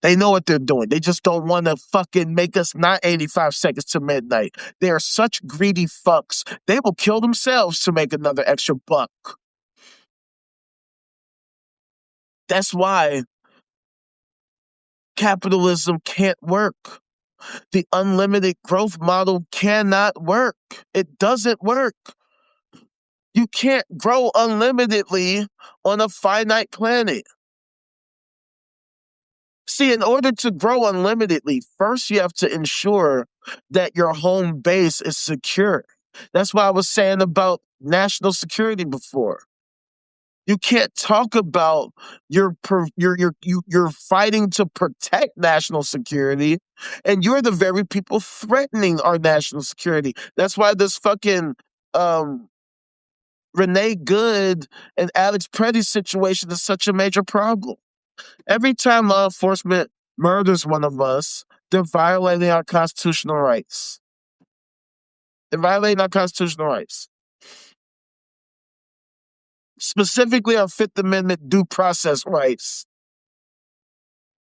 They know what they're doing. They just don't want to fucking make us not 85 seconds to midnight. They are such greedy fucks. They will kill themselves to make another extra buck. That's why capitalism can't work. The unlimited growth model cannot work. It doesn't work. You can't grow unlimitedly on a finite planet. See, in order to grow unlimitedly, first you have to ensure that your home base is secure. That's why I was saying about national security before. You can't talk about you're fighting to protect national security, and you're the very people threatening our national security. That's why this fucking Renee Good and Alex Preddy situation is such a major problem. Every time law enforcement murders one of us, they're violating our constitutional rights. They're violating our constitutional rights. Specifically our Fifth Amendment due process rights.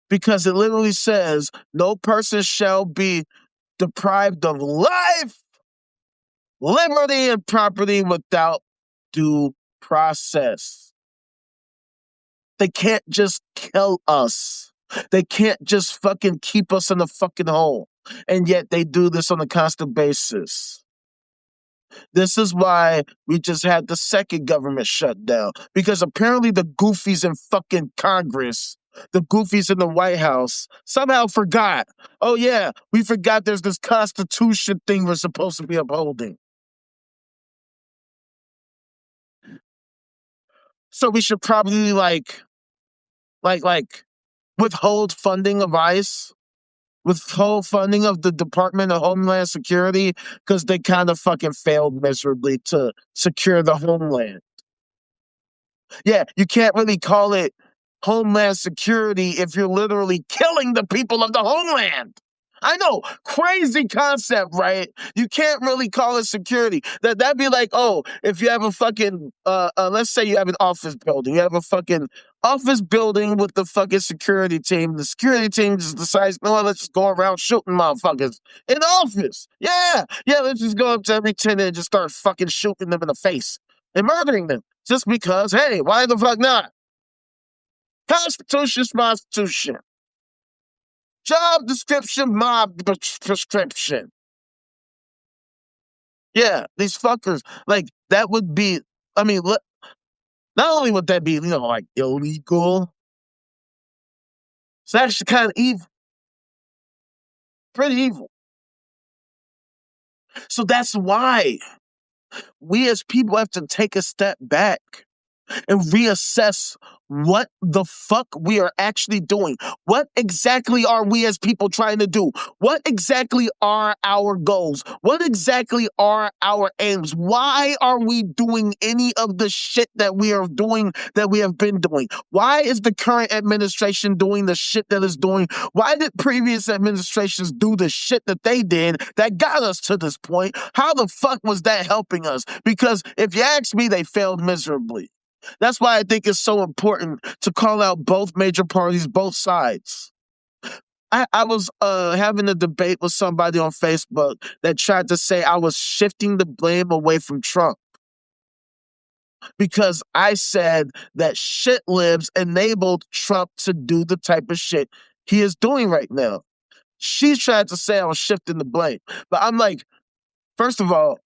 Because it literally says, no person shall be deprived of life, liberty, and property without due process. They can't just kill us. They can't just fucking keep us in the fucking hole. And yet they do this on a constant basis. This is why we just had the second government shutdown. Because apparently the goofies in fucking Congress, the goofies in the White House, somehow forgot. Oh yeah, we forgot there's this Constitution thing we're supposed to be upholding. So we should probably like withhold funding of ICE, withhold funding of the Department of Homeland Security, because they kind of fucking failed miserably to secure the homeland. Yeah, you can't really call it Homeland Security if you're literally killing the people of the homeland. I know, crazy concept, right? You can't really call it security. That'd be like, oh, if you have a fucking, let's say you have an office building. You have a fucking office building with the fucking security team. The security team just decides, no, let's just go around shooting motherfuckers in the office. Yeah, let's just go up to every tenant and just start fucking shooting them in the face and murdering them. Just because, hey, why the fuck not? Constitution's Constitution. Job description, mob prescription. Yeah, these fuckers, like, that would be, I mean, not only would that be, like, illegal, it's actually kind of evil. Pretty evil. So that's why we as people have to take a step back and reassess what the fuck we are actually doing. What exactly are we as people trying to do? What exactly are our goals? What exactly are our aims? Why are we doing any of the shit that we are doing, that we have been doing? Why is the current administration doing the shit that it's doing? Why did previous administrations do the shit that they did that got us to this point? How the fuck was that helping us? Because if you ask me, they failed miserably. That's why I think it's so important to call out both major parties, both sides. I was having a debate with somebody on Facebook that tried to say I was shifting the blame away from Trump because I said that shit libs enabled Trump to do the type of shit he is doing right now. She tried to say I was shifting the blame. But I'm like, first of all,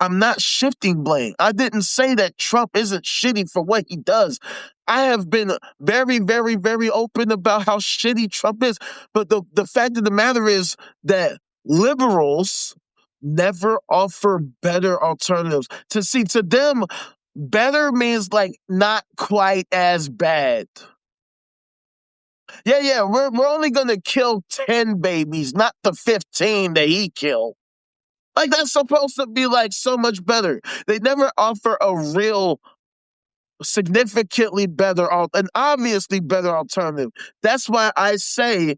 I'm not shifting blame. I didn't say that Trump isn't shitty for what he does. I have been very, very, very open about how shitty Trump is. But the fact of the matter is that liberals never offer better alternatives. To them, better means like not quite as bad. Yeah, we're only gonna kill 10 babies, not the 15 that he killed. Like that's supposed to be like so much better. They never offer a real significantly better an obviously better alternative. That's why I say,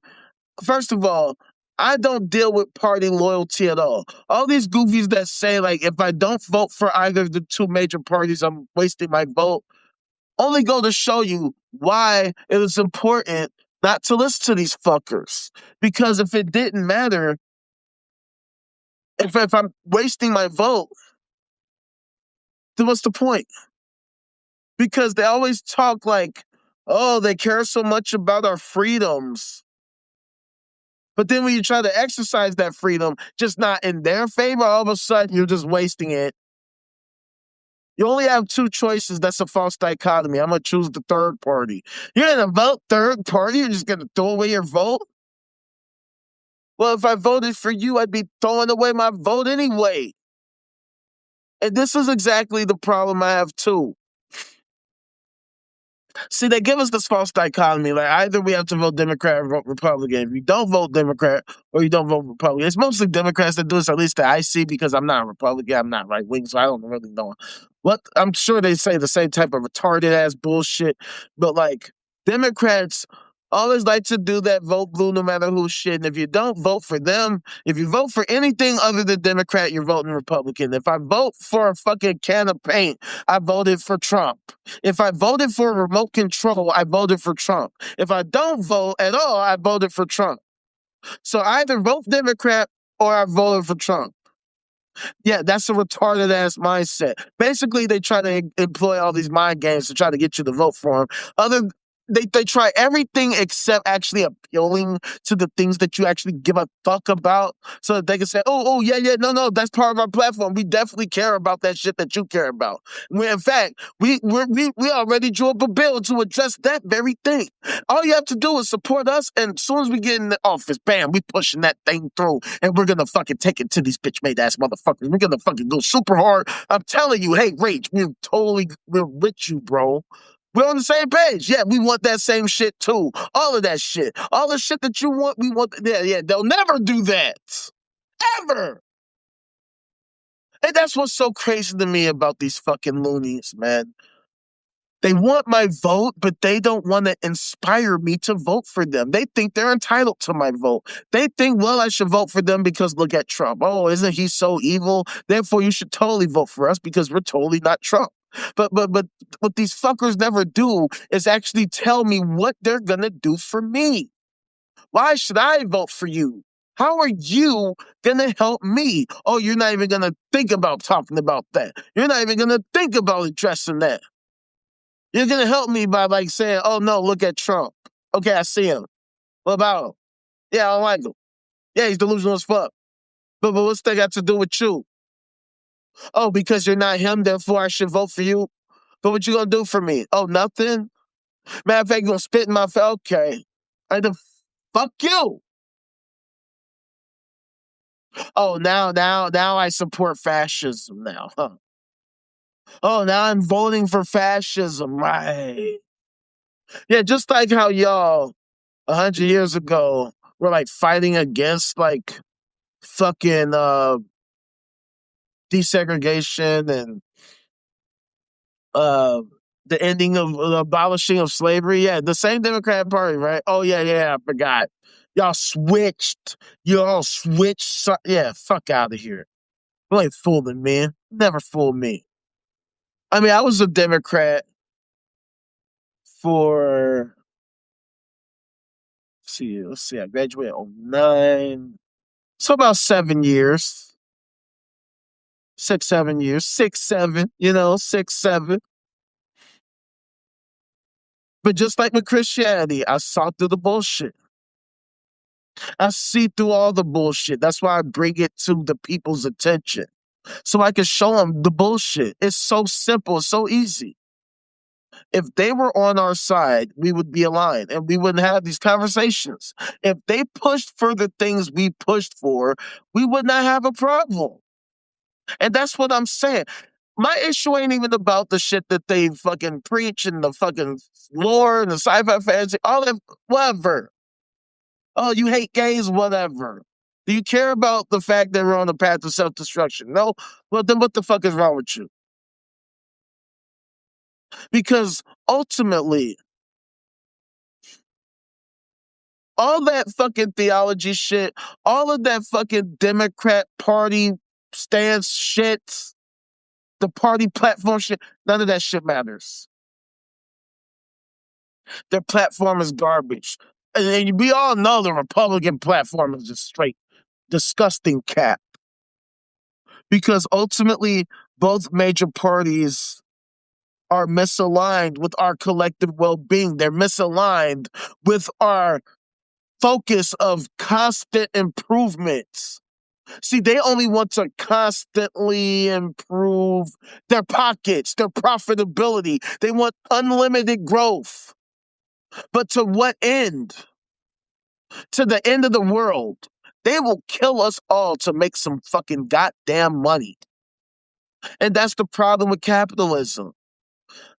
first of all, I don't deal with party loyalty at all. All these goofies that say like if I don't vote for either of the two major parties, I'm wasting my vote, only go to show you why it is important not to listen to these fuckers. Because if it didn't matter, if I'm wasting my vote, then what's the point? Because they always talk like, oh, they care so much about our freedoms. But then when you try to exercise that freedom, just not in their favor, all of a sudden you're just wasting it. You only have two choices. That's a false dichotomy. I'm going to choose the third party. You're going to vote third party? You're just going to throw away your vote? Well, if I voted for you, I'd be throwing away my vote anyway. And this is exactly the problem I have too. See, they give us this false dichotomy. Like either we have to vote Democrat or vote Republican. If you don't vote Democrat or you don't vote Republican, it's mostly Democrats that do this, at least that I see, because I'm not a Republican, I'm not right wing, so I don't really know what. I'm sure they say the same type of retarded ass bullshit, but like Democrats always like to do that vote blue no matter who shit. And if you don't vote for them, if you vote for anything other than Democrat, you're voting Republican. If I vote for a fucking can of paint, I voted for Trump. If I voted for remote control, I voted for Trump. If I don't vote at all, I voted for Trump. So I either vote Democrat or I voted for Trump. Yeah, that's a retarded ass mindset. Basically, they try to employ all these mind games to try to get you to vote for them. They try everything except actually appealing to the things that you actually give a fuck about, so that they can say, oh, yeah, no, that's part of our platform. We definitely care about that shit that you care about. When in fact, we already drew up a bill to address that very thing. All you have to do is support us, and as soon as we get in the office, bam, we pushing that thing through, and we're gonna fucking take it to these bitch made ass motherfuckers. We're gonna fucking go super hard. I'm telling you, hey, Rach, we're with you, bro. We're on the same page. Yeah, we want that same shit too. All of that shit. All the shit that you want, we want. Yeah, they'll never do that. Ever. And that's what's so crazy to me about these fucking loonies, man. They want my vote, but they don't want to inspire me to vote for them. They think they're entitled to my vote. They think, well, I should vote for them because look at Trump. Oh, isn't he so evil? Therefore, you should totally vote for us because we're totally not Trump. But what these fuckers never do is actually tell me what they're gonna do for me. Why should I vote for you? How are you gonna help me? Oh, you're not even gonna think about talking about that. You're not even gonna think about addressing that. You're gonna help me by like saying, "Oh no, look at Trump." Okay, I see him. What about him? Yeah, I don't like him. Yeah, he's delusional as fuck. But what's that got to do with you? Oh, because you're not him, therefore I should vote for you. But what you gonna do for me? Oh, nothing. Matter of fact, you gonna spit in my face? Okay. I the fuck you. Oh, now I support fascism now, huh? Oh, now I'm voting for fascism, right? Yeah, just like how y'all 100 years ago were like fighting against like fucking desegregation and uh the ending of the abolishing of slavery. Yeah, the same Democratic Party, right? Oh yeah, I forgot. Y'all switched. Y'all switched. Yeah, fuck out of here. You ain't fooling me. Never fooled me. I mean, I was a Democrat for let's see, I graduated in '09. So about 7 years. 6, 7 years. 6, 7, 6, 7. But just like with Christianity, I saw through the bullshit. I see through all the bullshit. That's why I bring it to the people's attention. So I can show them the bullshit. It's so simple, it's so easy. If they were on our side, we would be aligned and we wouldn't have these conversations. If they pushed for the things we pushed for, we would not have a problem. And that's what I'm saying. My issue ain't even about the shit that they fucking preach and the fucking lore and the sci-fi fantasy, all that, whatever. Oh, you hate gays, whatever. Do you care about the fact that we're on the path to self-destruction? No? Well, then what the fuck is wrong with you? Because ultimately, all that fucking theology shit, all of that fucking Democrat Party stance shit, the party platform shit, none of that shit matters. Their platform is garbage. And we all know the Republican platform is just straight disgusting cap. Because ultimately, both major parties are misaligned with our collective well-being. They're misaligned with our focus of constant improvements. See, they only want to constantly improve their pockets, their profitability. They want unlimited growth. But to what end? To the end of the world. They will kill us all to make some fucking goddamn money. And that's the problem with capitalism.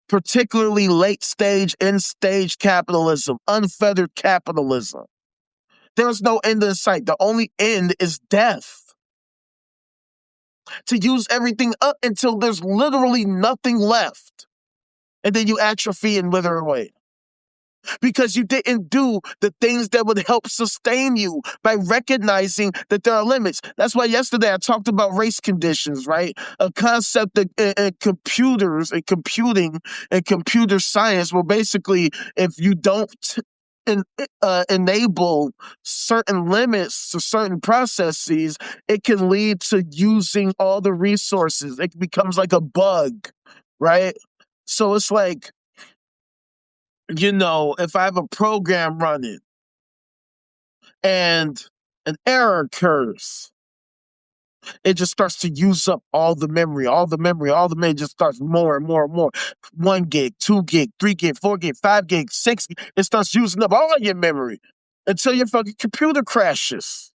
Particularly late stage, end stage capitalism, unfettered capitalism. There's no end in sight. The only end is death. To use everything up until there's literally nothing left. And then you atrophy and wither away. Because you didn't do the things that would help sustain you by recognizing that there are limits. That's why yesterday I talked about race conditions, right? A concept in computers and computing and computer science. Well, basically, if you don't enable certain limits to certain processes, it can lead to using all the resources. It becomes like a bug, right? So it's like, if I have a program running and an error occurs, it just starts to use up all the memory, just starts more and more and more. 1 gig, 2 gig, 3 gig, 4 gig, 5 gig, 6 gig. It starts using up all your memory until your fucking computer crashes.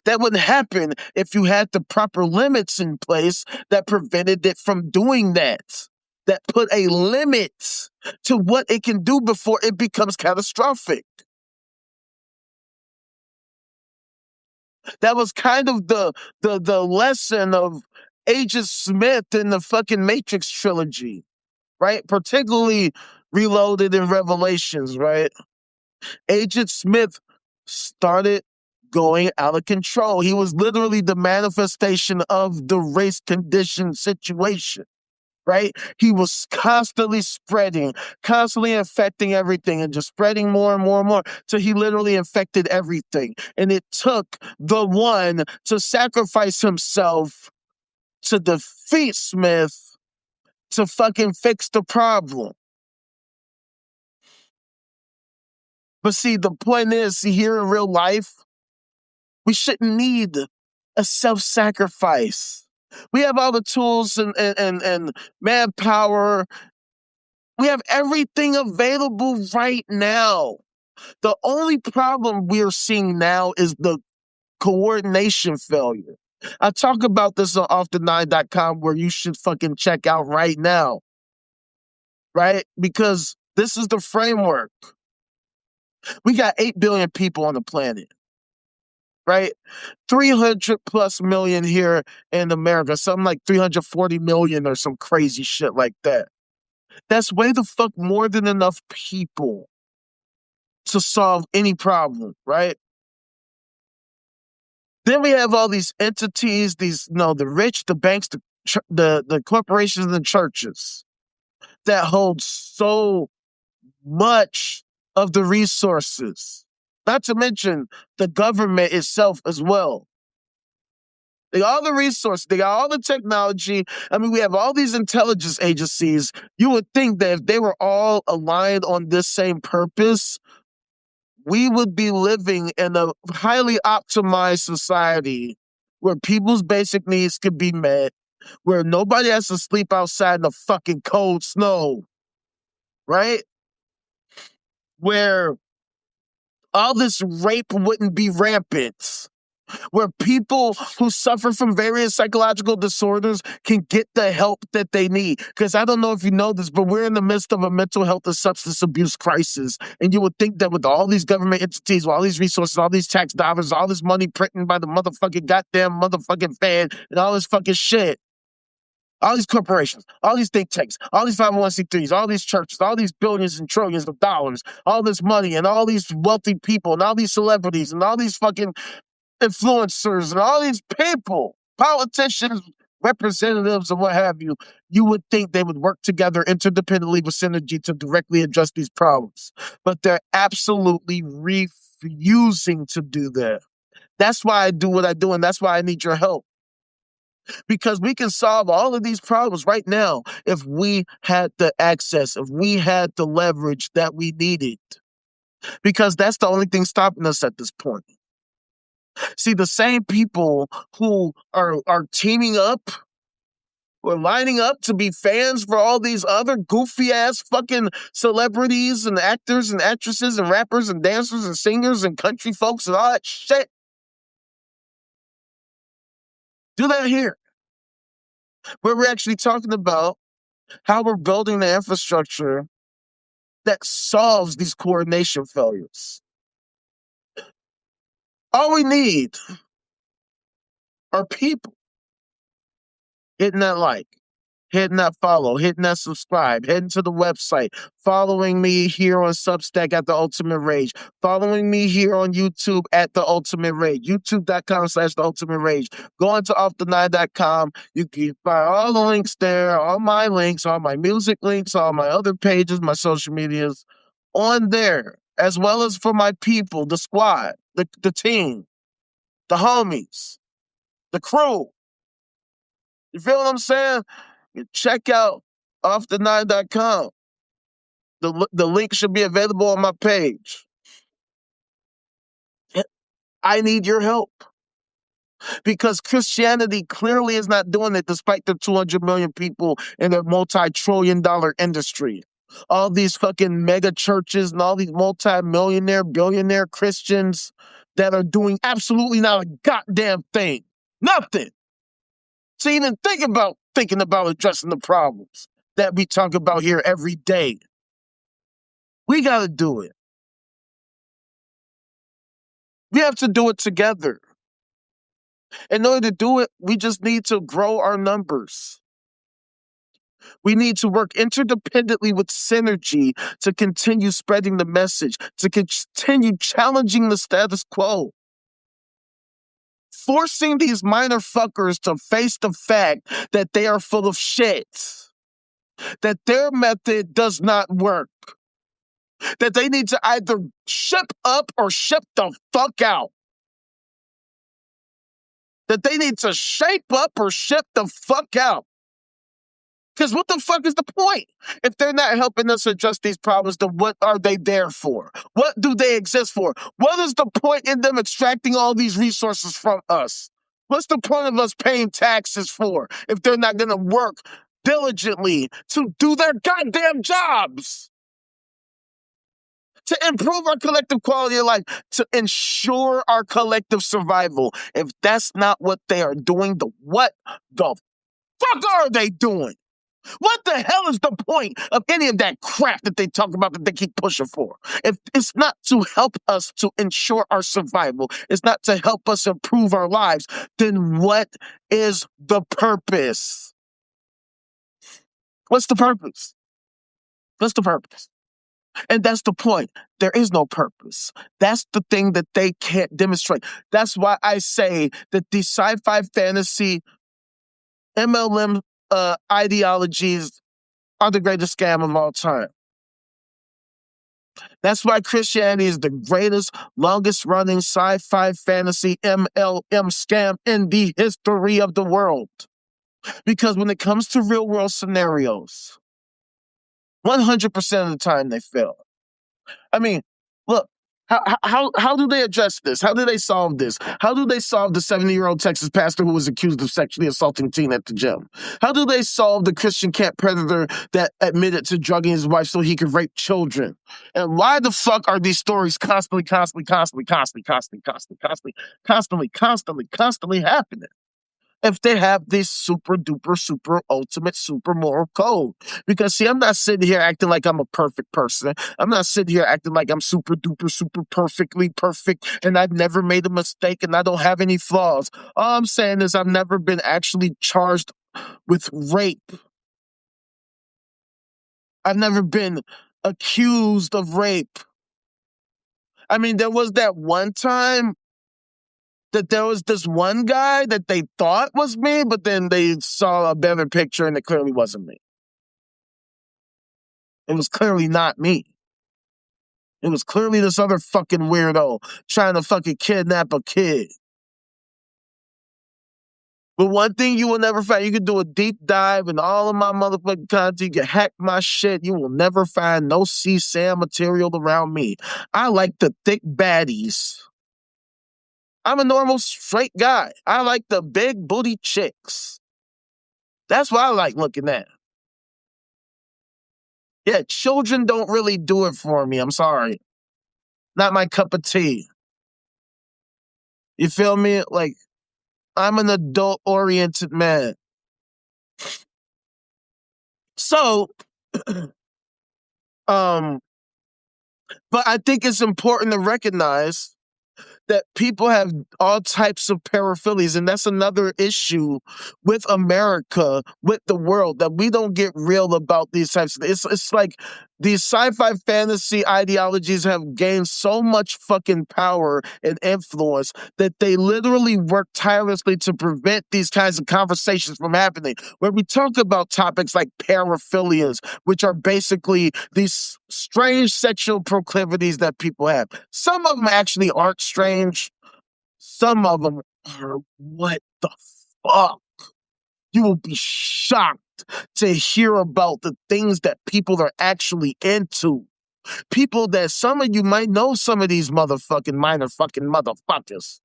That wouldn't happen if you had the proper limits in place that prevented it from doing that. That put a limit to what it can do before it becomes catastrophic. That was kind of the lesson of Agent Smith in the fucking Matrix trilogy, right? Particularly Reloaded and Revelations, right? Agent Smith started going out of control. He was literally the manifestation of the race condition situation, right? He was constantly spreading, constantly infecting everything and just spreading more and more and more till he literally infected everything. And it took the one to sacrifice himself to defeat Smith to fucking fix the problem. But see, the point is, here in real life, we shouldn't need a self-sacrifice. We have all the tools and manpower. We have everything available right now. The only problem we're seeing now is the coordination failure. I talk about this on off9.com where you should fucking check out right now, right? Because this is the framework. We got 8 billion people on the planet, right? 300 plus million here in America, something like 340 million or some crazy shit like that. That's way the fuck more than enough people to solve any problem, right? Then we have all these entities, the rich, the banks, the corporations, and the churches that hold so much of the resources. Not to mention the government itself as well. They got all the resources, they got all the technology. I mean, we have all these intelligence agencies. You would think that if they were all aligned on this same purpose, we would be living in a highly optimized society where people's basic needs could be met, where nobody has to sleep outside in the fucking cold snow, right? Where all this rape wouldn't be rampant, where people who suffer from various psychological disorders can get the help that they need. Because I don't know if you know this, but we're in the midst of a mental health and substance abuse crisis. And you would think that with all these government entities, with all these resources, all these tax dollars, all this money printing by the motherfucking goddamn motherfucking Fed and all this fucking shit, all these corporations, all these think tanks, all these 501c3s, all these churches, all these billions and trillions of dollars, all this money and all these wealthy people and all these celebrities and all these fucking influencers and all these people, politicians, representatives, and what have you, you would think they would work together interdependently with synergy to directly address these problems. But they're absolutely refusing to do that. That's why I do what I do, and that's why I need your help. Because we can solve all of these problems right now if we had the access, if we had the leverage that we needed. Because that's the only thing stopping us at this point. See, the same people who are teaming up or lining up to be fans for all these other goofy ass fucking celebrities and actors and actresses and rappers and dancers and singers and country folks and all that shit. Do that here. Where we're actually talking about how we're building the infrastructure that solves these coordination failures. All we need are people hitting that like, hitting that follow, hitting that subscribe, heading to the website, following me here on Substack at The Ultimate Rage, following me here on YouTube at The Ultimate Rage, youtube.com/The Ultimate Rage, going to off9.com. You can find all the links there, all my links, all my music links, all my other pages, my social medias on there, as well as for my people, the squad, the team, the homies, the crew. You feel what I'm saying? Check out off9.com. The link should be available on my page. I need your help because Christianity clearly is not doing it despite the 200 million people in their multi-trillion-dollar industry. All these fucking mega churches and all these multi-millionaire, billionaire Christians that are doing absolutely not a goddamn thing. Nothing. To even thinking about addressing the problems that we talk about here every day. We got to do it. We have to do it together. In order to do it, we just need to grow our numbers. We need to work interdependently with synergy to continue spreading the message, to continue challenging the status quo. Forcing these minor fuckers to face the fact that they are full of shit, that their method does not work, that they need to either ship up or ship the fuck out. That they need to shape up or ship the fuck out. Because what the fuck is the point? If they're not helping us address these problems, then what are they there for? What do they exist for? What is the point in them extracting all these resources from us? What's the point of us paying taxes for if they're not going to work diligently to do their goddamn jobs? to improve our collective quality of life, to ensure our collective survival. If that's not what they are doing, what the fuck are they doing? What the hell is the point of any of that crap that they talk about that they keep pushing for? If it's not to help us to ensure our survival, it's not to help us improve our lives, then what is the purpose? What's the purpose? What's the purpose? And that's the point. There is no purpose. That's the thing that they can't demonstrate. That's why I say that the sci-fi fantasy MLM ideologies are the greatest scam of all time. That's why Christianity is the greatest, longest running sci-fi fantasy MLM scam in the history of the world. Because when it comes to real world scenarios, 100% of the time they fail. I mean, look, how do they address this? How do they solve this? How do they solve the 70-year-old Texas pastor who was accused of sexually assaulting a teen at the gym? How do they solve the Christian camp predator that admitted to drugging his wife so he could rape children? And why the fuck are these stories constantly happening? If they have this super duper, super ultimate, super moral code. Because see, I'm not sitting here acting like I'm a perfect person. I'm not sitting here acting like I'm super duper, super perfectly perfect and I've never made a mistake and I don't have any flaws. All I'm saying is I've never been actually charged with rape. I've never been accused of rape. I mean, there was that one time that there was this one guy that they thought was me, but then they saw a better picture and it clearly wasn't me. It was clearly not me. It was clearly this other fucking weirdo trying to fucking kidnap a kid. But one thing you will never find, you can do a deep dive in all of my motherfucking content, you can hack my shit, you will never find no CSAM material around me. I like the thick baddies. I'm a normal straight guy. I like the big booty chicks. That's what I like looking at. Yeah, children don't really do it for me. I'm sorry. Not my cup of tea. You feel me? Like, I'm an adult-oriented man. So, but I think it's important to recognize that people have all types of paraphilias, and that's another issue with America, with the world, that we don't get real about these types of things. It's like these sci-fi fantasy ideologies have gained so much fucking power and influence that they literally work tirelessly to prevent these kinds of conversations from happening, where we talk about topics like paraphilias, which are basically these strange sexual proclivities that people have. Some of them actually aren't strange. Some of them are, what the fuck? You will be shocked to hear about the things that people are actually into. People that some of you might know some of these motherfucking minor fucking motherfuckers.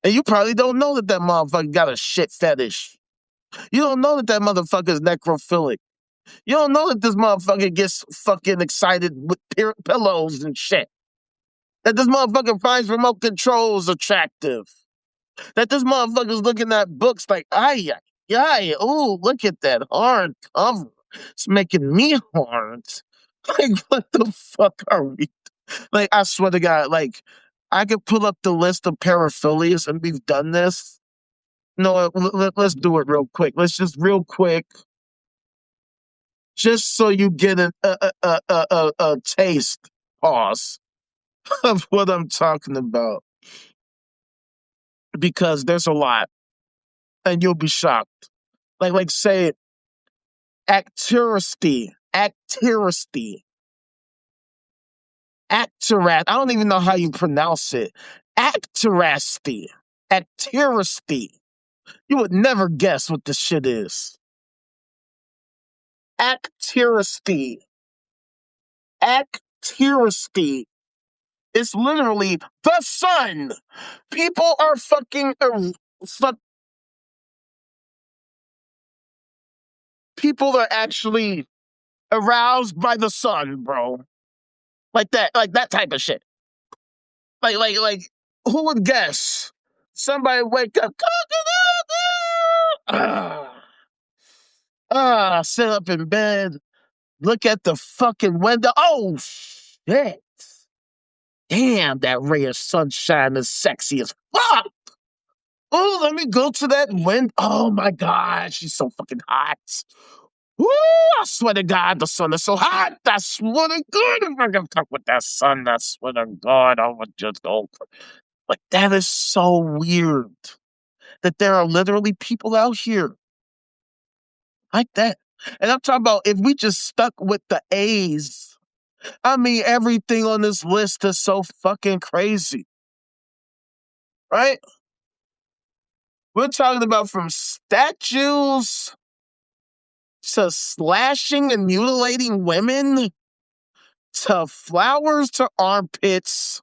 And you probably don't know that that motherfucker got a shit fetish. You don't know that that motherfucker's necrophilic. You don't know that this motherfucker gets fucking excited with pillows and shit. That this motherfucker finds remote controls attractive. That this motherfucker's looking at books like, ay, ooh, look at that hard cover. It's making me hard. Like, what the fuck are we? Like, I swear to God, like, I could pull up the list of paraphilias and we've done this. No, let's do it real quick. Let's just real quick, just so you get a taste, pause, of what I'm talking about. Because there's a lot, and you'll be shocked. Like say, actirasty, actirat. I don't even know how you pronounce it. Actirasty. You would never guess what this shit is. Actirasty. It's literally the sun. People are fucking people are actually aroused by the sun, bro. like that type of shit. Like, who would guess? Somebody wake up, sit up in bed, look at the fucking window. Oh shit! Damn, that ray of sunshine is sexy as fuck. Oh, let me go to that window. Oh my god, she's so fucking hot. Woo! I swear to God, the sun is so hot. I swear to God, if I can talk with that sun, I swear to God, I would just go. Like, that is so weird that there are literally people out here like that. And I'm talking about if we just stuck with the A's. I mean, everything on this list is so fucking crazy, right? We're talking about from statues to slashing and mutilating women to flowers to armpits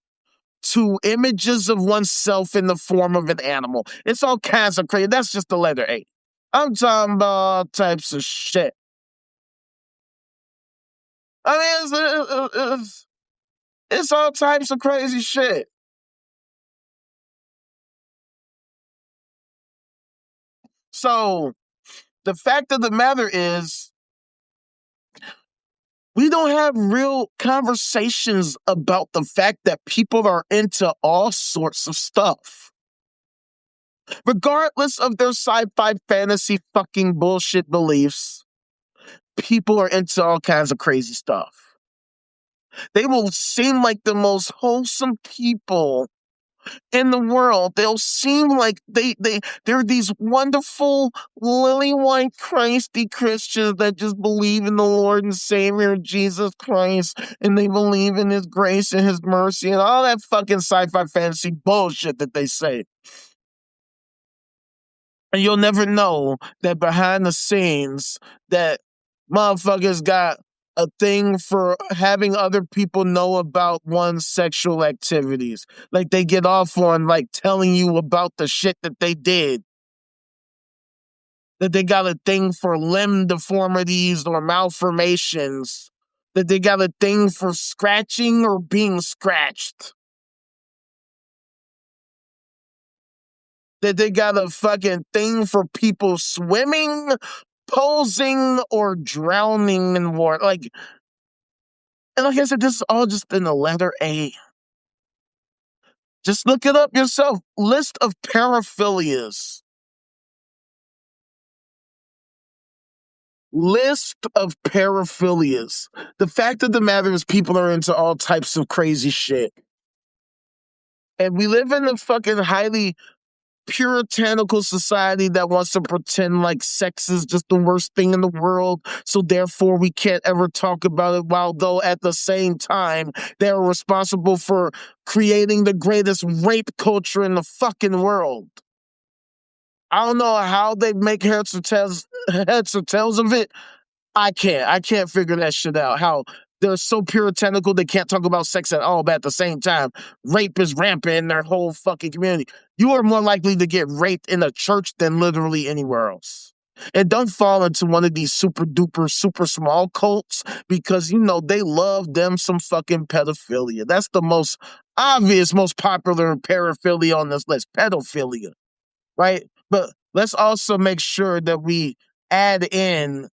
to images of oneself in the form of an animal. It's all kinds of crazy. That's just the letter A. I'm talking about all types of shit. I mean, it's all types of crazy shit. So the fact of the matter is, we don't have real conversations about the fact that people are into all sorts of stuff. Regardless of their sci-fi fantasy fucking bullshit beliefs, people are into all kinds of crazy stuff. They will seem like the most wholesome people in the world. They'll seem like they're these wonderful lily white Christy Christians that just believe in the Lord and Savior Jesus Christ, and they believe in His grace and His mercy and all that fucking sci-fi fantasy bullshit that they say. And you'll never know that behind the scenes that motherfuckers got a thing for having other people know about one's sexual activities. Like, they get off on like telling you about the shit that they did. That they got a thing for limb deformities or malformations. That they got a thing for scratching or being scratched. That they got a fucking thing for people swimming, posing, or drowning in water. Like, and like I said, this is all just in the letter A. Just look it up yourself. List of paraphilias. List of paraphilias. The fact of the matter is, people are into all types of crazy shit. And we live in a fucking highly puritanical society that wants to pretend like sex is just the worst thing in the world, so therefore we can't ever talk about it, while though at the same time they're responsible for creating the greatest rape culture in the fucking world. I don't know how they make heads or tails of it. I can't figure that shit out. How they're so puritanical they can't talk about sex at all, but at the same time, rape is rampant in their whole fucking community. You are more likely to get raped in a church than literally anywhere else. And don't fall into one of these super duper, super small cults, because you know they love them some fucking pedophilia. That's the most obvious, most popular paraphilia on this list, pedophilia, right? But let's also make sure that we add in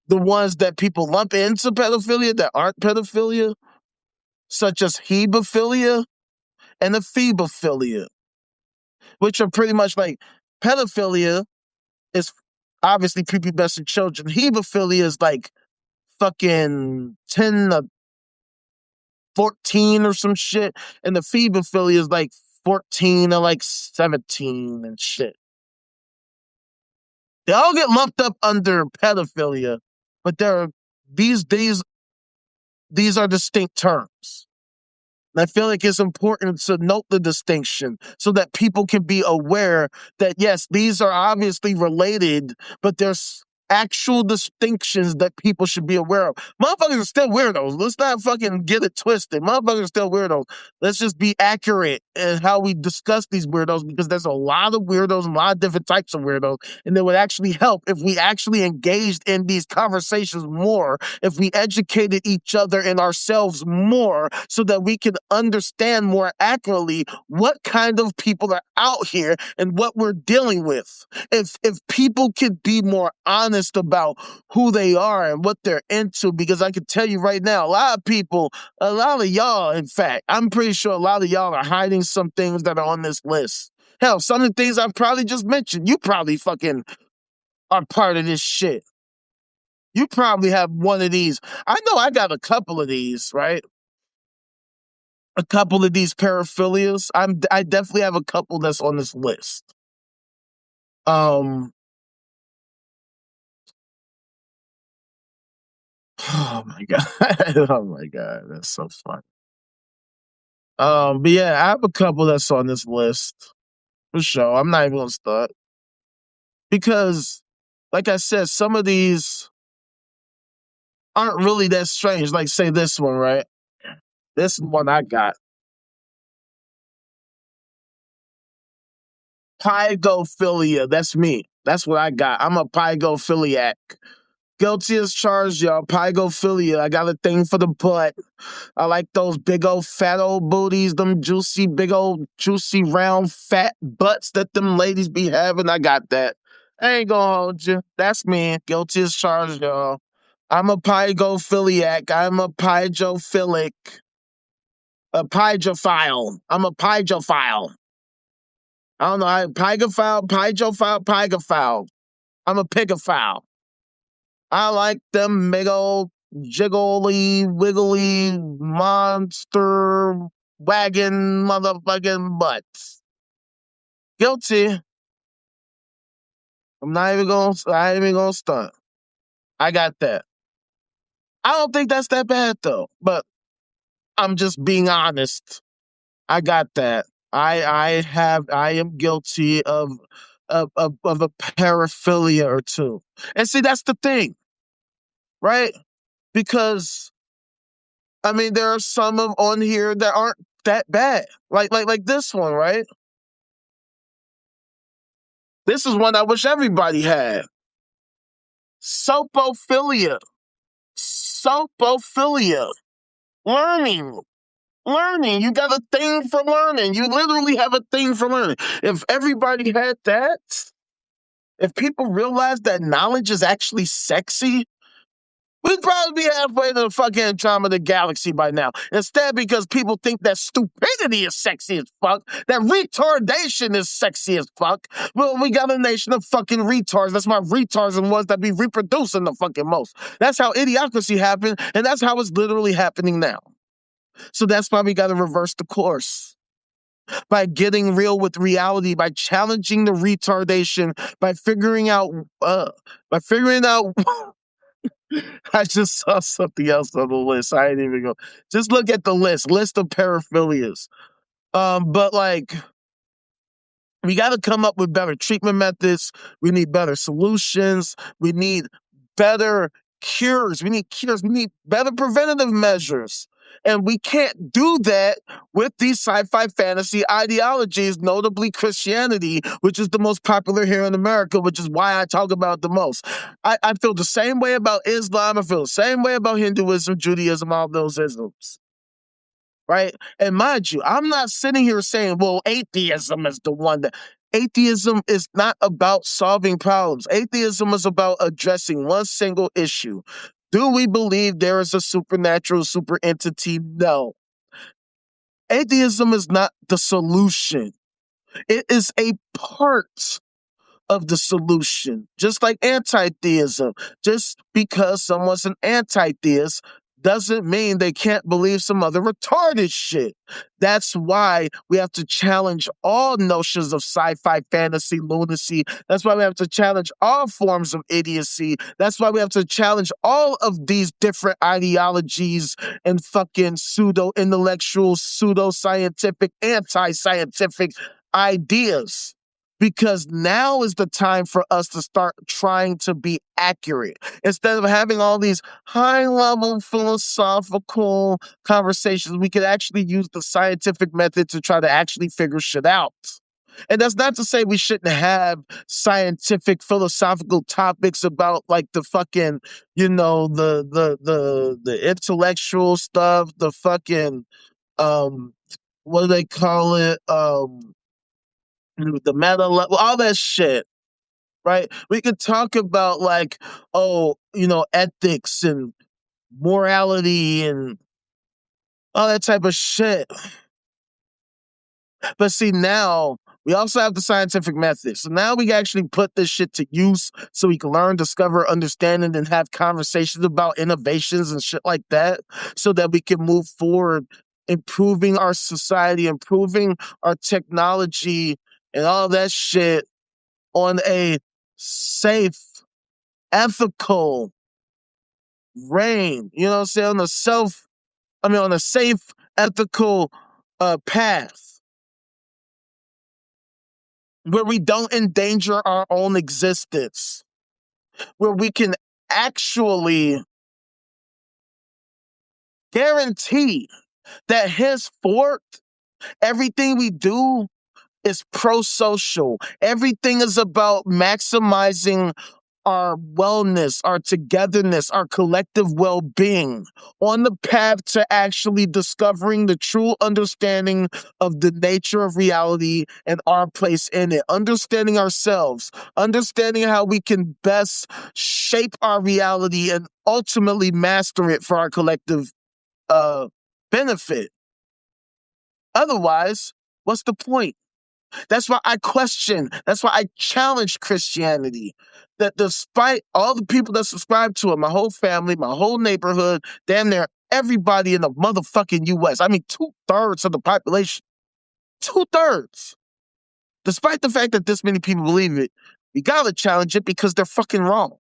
the ones that people lump into pedophilia that aren't pedophilia, such as hebephilia and ephebophilia, which are pretty much like pedophilia is obviously prepubescent children. Hebephilia is like fucking 10 to 14 or some shit, and the ephebophilia is like 14 to like 17 and shit. They all get lumped up under pedophilia, but there are these are distinct terms. And I feel like it's important to note the distinction so that people can be aware that, yes, these are obviously related, but there's actual distinctions that people should be aware of. Motherfuckers are still weirdos. Let's not fucking get it twisted. Motherfuckers are still weirdos. Let's just be accurate and how we discuss these weirdos, because there's a lot of weirdos and a lot of different types of weirdos. And it would actually help if we actually engaged in these conversations more, if we educated each other and ourselves more, so that we can understand more accurately what kind of people are out here and what we're dealing with. If people could be more honest about who they are and what they're into, because I can tell you right now, a lot of y'all, in fact, I'm pretty sure a lot of y'all are hiding some things that are on this list. Hell, some of the things I've probably just mentioned, you probably fucking are part of this shit. You probably have one of these. I know I got a couple of these, right? A couple of these paraphilias. I definitely have a couple that's on this list. Um, oh my god, oh my god, that's so funny. But yeah, I have a couple that's on this list for sure. I'm not even gonna start because, like I said, some of these aren't really that strange. Like, say this one, right? This one I got. Pygophilia. That's me. That's what I got. I'm a pygophiliac. Guilty as charged, y'all. Pygophilia. I got a thing for the butt. I like those big old fat old booties, them juicy, big old juicy round fat butts that them ladies be having. I got that. I ain't gonna hold you. That's me. Guilty as charged, y'all. I'm a pygophiliac. I'm a pygophilic. A pygophile. I'm a pygophile. I don't know. Pygophile, pygophile, pygophile. I'm a pigophile. I like them big old jiggly, wiggly, monster wagon motherfucking butts. Guilty. I ain't even gonna stunt. I got that. I don't think that's that bad though, but I'm just being honest. I got that. I am guilty of a paraphilia or two. And see, that's the thing, right? Because I mean, there are some of on here that aren't that bad. Like this one, right? This is one I wish everybody had. Sopophilia. Sopophilia. Learning. Learning. You got a thing for learning. You literally have a thing for learning. If everybody had that, if people realize that knowledge is actually sexy, we'd probably be halfway to the fucking Andromeda Galaxy by now. Instead, because people think that stupidity is sexy as fuck, that retardation is sexy as fuck. Well, we got a nation of fucking retards. That's why retards are the ones that be reproducing the fucking most. That's how idiocracy happened, and that's how it's literally happening now. So that's why we got to reverse the course. By getting real with reality, by challenging the retardation, by figuring out, I just saw something else on the list. I ain't even go. Just look at the list of paraphilias. But like, we got to come up with better treatment methods. We need better solutions. We need better cures. We need cures. We need better preventative measures. And we can't do that with these sci-fi fantasy ideologies, notably Christianity, which is the most popular here in America, which is why I talk about it the most. I feel the same way about Islam. I feel the same way about Hinduism, Judaism, all those isms. Right? And mind you, I'm not sitting here saying, well, atheism is the one that. Atheism is not about solving problems. Atheism is about addressing one single issue. Do we believe there is a supernatural super entity? No. Atheism is not the solution. It is a part of the solution, just like anti-theism. Just because someone's an anti-theist doesn't mean they can't believe some other retarded shit. That's why we have to challenge all notions of sci-fi fantasy lunacy. That's why we have to challenge all forms of idiocy. That's why we have to challenge all of these different ideologies and fucking pseudo-intellectual, pseudo-scientific, anti-scientific ideas. because now is the time for us to start trying to be accurate instead of having all these high level philosophical conversations. We could actually use the scientific method to try to actually figure shit out. And that's not to say we shouldn't have scientific philosophical topics about like the fucking, the intellectual stuff, the fucking um what do they call it? The meta level, all that shit, right? We could talk about like, oh, ethics and morality and all that type of shit. But see, now we also have the scientific method. So now we actually put this shit to use so we can learn, discover, understand, and then have conversations about innovations and shit like that so that we can move forward, improving our society, improving our technology, and all that shit on a safe, ethical reign. You know what I'm saying? On a safe, ethical path where we don't endanger our own existence, where we can actually guarantee that henceforth everything we do is pro-social. Everything is about maximizing our wellness, our togetherness, our collective well-being on the path to actually discovering the true understanding of the nature of reality and our place in it, understanding ourselves, understanding how we can best shape our reality and ultimately master it for our collective uh, benefit. Otherwise, what's the point? That's why I challenge Christianity. That despite all the people that subscribe to it, my whole family, my whole neighborhood, damn near everybody in the motherfucking US, I mean, 2/3 of the population, 2/3. Despite the fact that this many people believe it, we gotta challenge it because they're fucking wrong.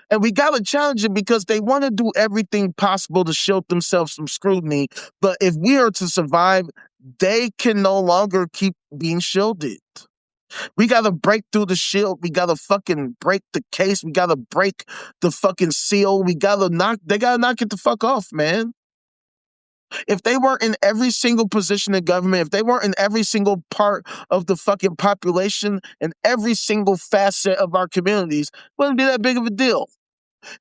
And we gotta challenge it because they wanna do everything possible to shield themselves from scrutiny. But if we are to survive, they can no longer keep being shielded. We gotta break through the shield. We gotta fucking break the case. We gotta break the fucking seal. They gotta knock it the fuck off, man. If they weren't in every single position in government, if they weren't in every single part of the fucking population and every single facet of our communities, it wouldn't be that big of a deal.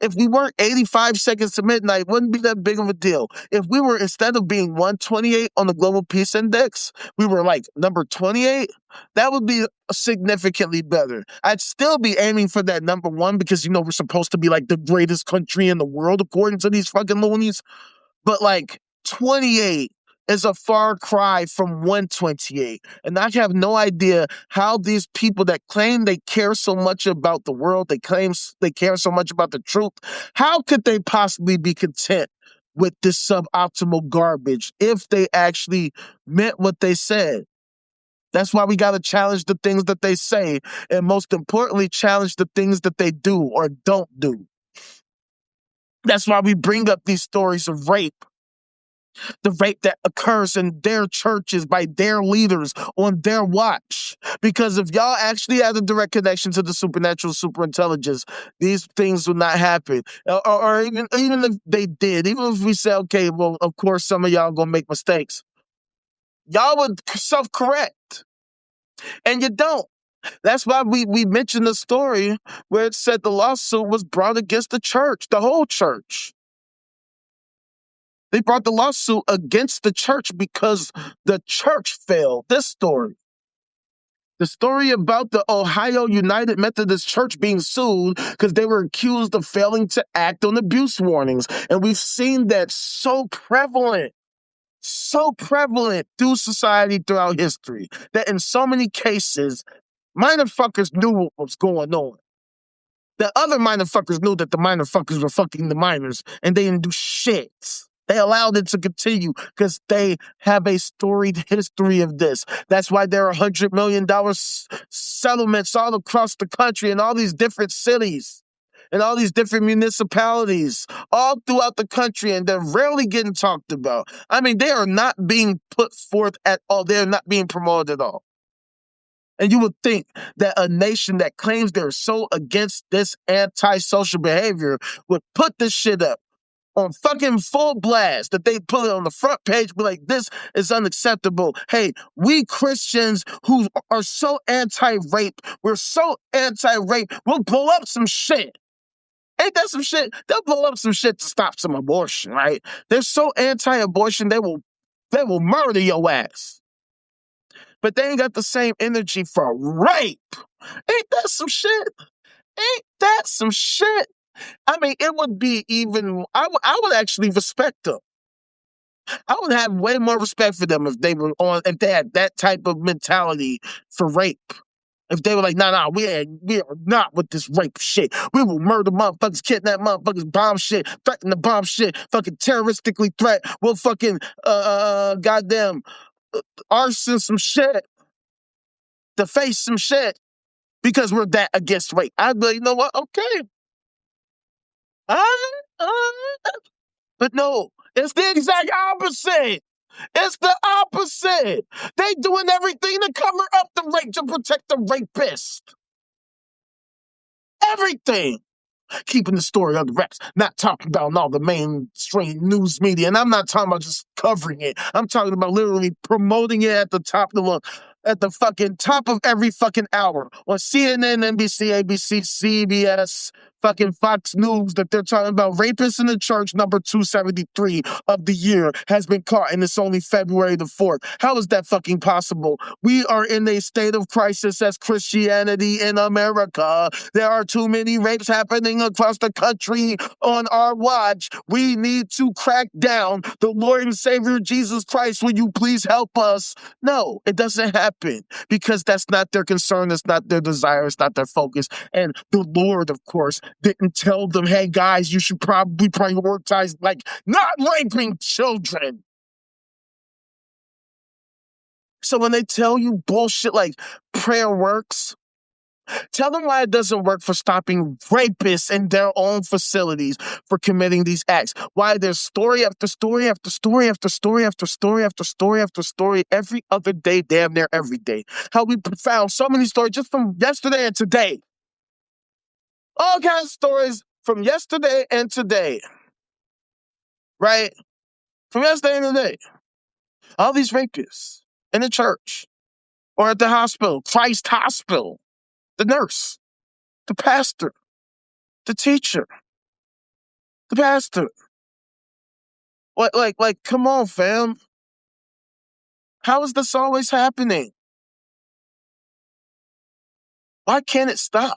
If we weren't 85 seconds to midnight, it wouldn't be that big of a deal. If we were, instead of being 128 on the Global Peace Index, we were like number 28, that would be significantly better. I'd still be aiming for that number one because, we're supposed to be like the greatest country in the world according to these fucking loonies. But like 28 is a far cry from 128. And I have no idea how these people that claim they care so much about the world, they claim they care so much about the truth, how could they possibly be content with this suboptimal garbage if they actually meant what they said? That's why we got to challenge the things that they say, and most importantly, challenge the things that they do or don't do. That's why we bring up these stories of rape, the rape that occurs in their churches by their leaders on their watch. Because if y'all actually had a direct connection to the supernatural, superintelligence, these things would not happen. Or even if they did, even if we say, okay, well, of course, some of y'all gonna make mistakes, y'all would self-correct. And you don't. That's why we mentioned the story where it said the lawsuit was brought against the church, the whole church. They brought the lawsuit against the church because the church failed. This story. The story about the Ohio United Methodist Church being sued because they were accused of failing to act on abuse warnings. And we've seen that so prevalent through society throughout history that in so many cases, minor fuckers knew what was going on. The other minor fuckers knew that the minor fuckers were fucking the minors and they didn't do shit. They allowed it to continue because they have a storied history of this. That's why there are $100 million settlements all across the country in all these different cities and all these different municipalities all throughout the country, and they're rarely getting talked about. I mean, they are not being put forth at all. They're not being promoted at all. And you would think that a nation that claims they're so against this antisocial behavior would put this shit up on fucking full blast, that they put it on the front page, be like, this is unacceptable. Hey, we Christians who are so anti-rape, we're so anti-rape, we'll blow up some shit. Ain't that some shit? They'll blow up some shit to stop some abortion, right? They're so anti-abortion, they will murder your ass. But they ain't got the same energy for rape. Ain't that some shit? Ain't that some shit? I mean, it would be even, I would actually respect them. I would have way more respect for them if they were on, if they had that type of mentality for rape. If they were like, nah, we are not with this rape shit. We will murder motherfuckers, kidnap motherfuckers, bomb shit, threaten to bomb shit, fucking terroristically threat. We'll fucking, goddamn, arson some shit, deface some shit, because we're that against rape. I'd be like, you know what? Okay. But no, it's the exact opposite. It's the opposite. They doing everything to cover up the rape, to protect the rapist. Everything. Keeping the story under wraps, not talking about all the mainstream news media. And I'm not talking about just covering it. I'm talking about literally promoting it at the top of the at the fucking top of every fucking hour on CNN, NBC, ABC, CBS, fucking Fox News, that they're talking about rapists in the church number 273 of the year has been caught, and it's only February the 4th. How is that fucking possible? We are in a state of crisis as Christianity in America. There are too many rapes happening across the country on our watch. We need to crack down. The Lord and Savior Jesus Christ, will you please help us? No, it doesn't happen, because that's not their concern. That's not their desire. It's not their focus. And the Lord, of course, didn't tell them, hey guys, you should probably prioritize, like, not raping children. So when they tell you bullshit like prayer works, tell them why it doesn't work for stopping rapists in their own facilities for committing these acts. Why there's story after story after story after story after story after story after story every other day, damn near every day. How we found so many stories just from yesterday and today. All kinds of stories from yesterday and today. Right? From yesterday and today. All these rapists in the church or at the hospital, Christ Hospital, the nurse, the pastor, the teacher, the pastor. What, like, come on, fam. How is this always happening? Why can't it stop?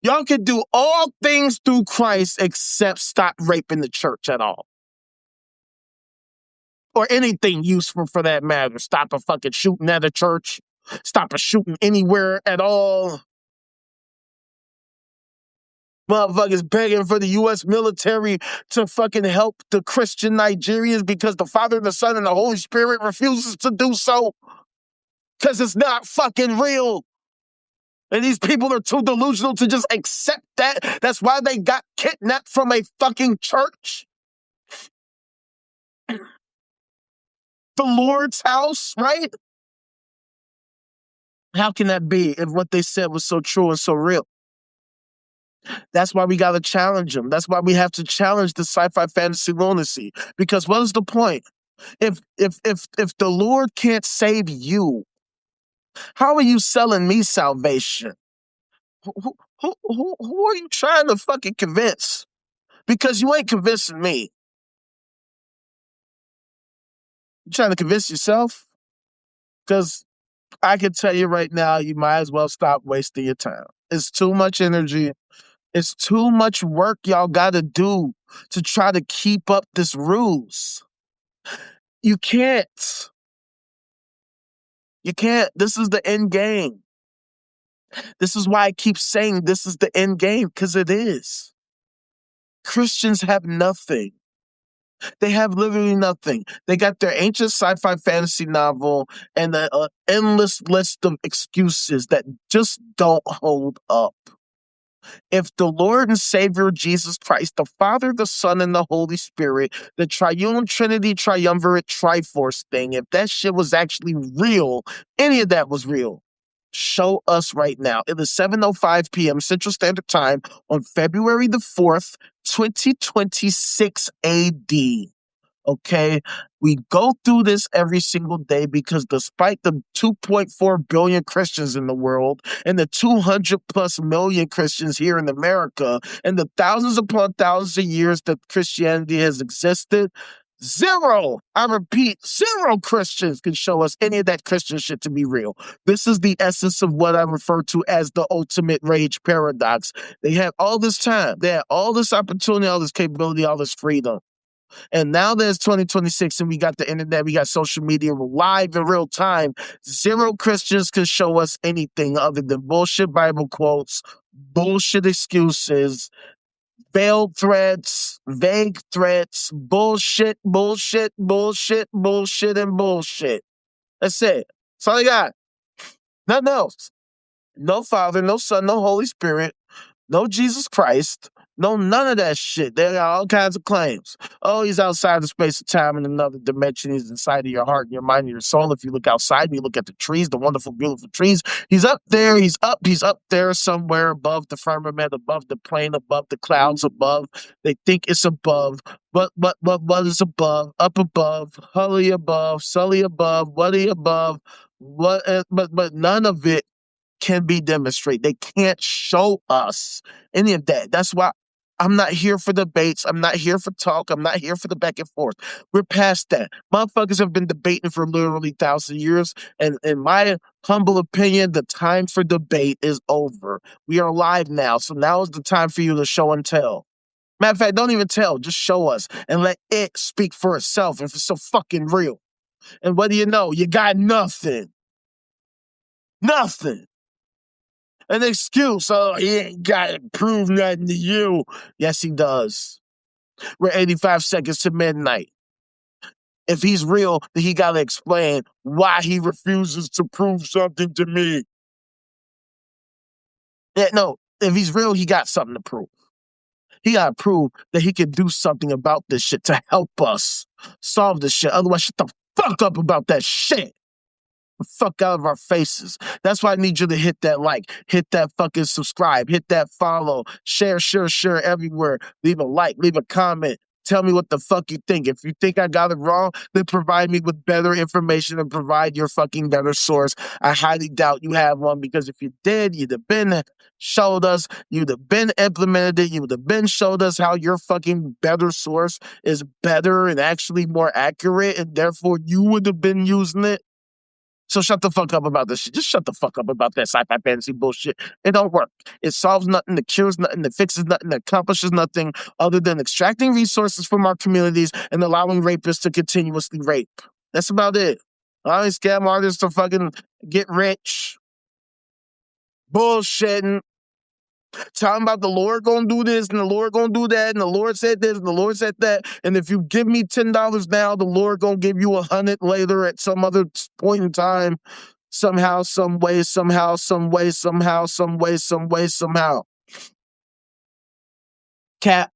Y'all can do all things through Christ except stop raping the church at all. Or anything useful for that matter. Stop a fucking shooting at a church. Stop a shooting anywhere at all. Motherfuckers begging for the U.S. military to fucking help the Christian Nigerians because the Father, the Son, and the Holy Spirit refuses to do so. Because it's not fucking real. And these people are too delusional to just accept that. That's why they got kidnapped from a fucking church. The Lord's house, right? How can that be if what they said was so true and so real? That's why we got to challenge them. That's why we have to challenge the sci-fi fantasy lunacy. Because what is the point? If the Lord can't save you, how are you selling me salvation? Who are you trying to fucking convince? Because you ain't convincing me. You trying to convince yourself? Because I can tell you right now, you might as well stop wasting your time. It's too much energy. It's too much work y'all got to do to try to keep up this ruse. You can't. You can't. This is the end game. This is why I keep saying this is the end game, because it is. Christians have nothing. They have literally nothing. They got their ancient sci-fi fantasy novel and an endless list of excuses that just don't hold up. If the Lord and Savior Jesus Christ, the Father, the Son, and the Holy Spirit, the triune Trinity, triumvirate, Triforce thing, if that shit was actually real, any of that was real, Show us right now. It is 7:05 p.m. Central Standard Time on February the 4th, 2026 AD. Okay, we go through this every single day because despite the 2.4 billion Christians in the world and the 200 plus million Christians here in America and the thousands upon thousands of years that Christianity has existed, zero, I repeat, zero Christians can show us any of that Christian shit to be real. This is the essence of what I refer to as the ultimate rage paradox. They had all this time, they had all this opportunity, all this capability, all this freedom. And now there's 2026 and we got the internet, we got social media, we're live in real time. Zero Christians can show us anything other than bullshit Bible quotes, bullshit excuses, veiled threats, vague threats, bullshit, bullshit, bullshit, bullshit, and bullshit. That's it. That's all I got. Nothing else. No Father, no Son, no Holy Spirit. No Jesus Christ. No, none of that shit. They got all kinds of claims. Oh, he's outside of space and time in another dimension. He's inside of your heart and your mind and your soul. If you look outside and you look at the trees, the wonderful, beautiful trees, he's up there. He's up there somewhere above the firmament, above the plane, above the clouds, above. They think it's above. But what is above? Up above, Hully above, Sully above, Buddy above. What? But none of it can be demonstrated. They can't show us any of that. That's why I'm not here for debates. I'm not here for talk. I'm not here for the back and forth. We're past that. Motherfuckers have been debating for literally thousands of years. And in my humble opinion, the time for debate is over. We are live now. So now is the time for you to show and tell. Matter of fact, don't even tell. Just show us and let it speak for itself if it's so fucking real. And what do you know? You got nothing. Nothing. An excuse. Oh, he ain't got to prove nothing to you. Yes, he does. We're 85 seconds to midnight. If he's real, then he got to explain why he refuses to prove something to me. Yeah, no, if he's real, he got something to prove. He got to prove that he can do something about this shit to help us solve this shit. Otherwise, shut the fuck up about that shit. Fuck out of our faces. That's why I need you to hit that like, hit that fucking subscribe, hit that follow, share everywhere. Leave a like, leave a comment. Tell me what the fuck you think. If you think I got it wrong, then provide me with better information and provide your fucking better source. I highly doubt you have one because if you did, you'd have been showed us, you'd have been implemented it, you would have been showed us how your fucking better source is better and actually more accurate, and therefore you would have been using it. So shut the fuck up about this shit. Just shut the fuck up about that sci-fi fantasy bullshit. It don't work. It solves nothing, it cures nothing, it fixes nothing, it accomplishes nothing other than extracting resources from our communities and allowing rapists to continuously rape. That's about it. Allowing scam artists to fucking get rich. Bullshitting. Talking about the Lord gonna do this and the Lord gonna do that and the Lord said this and the Lord said that. And if you give me $10 now, the Lord gonna give you 100 later at some other point in time. Somehow, some way, somehow, some way, somehow, some way, some way, somehow. Cap.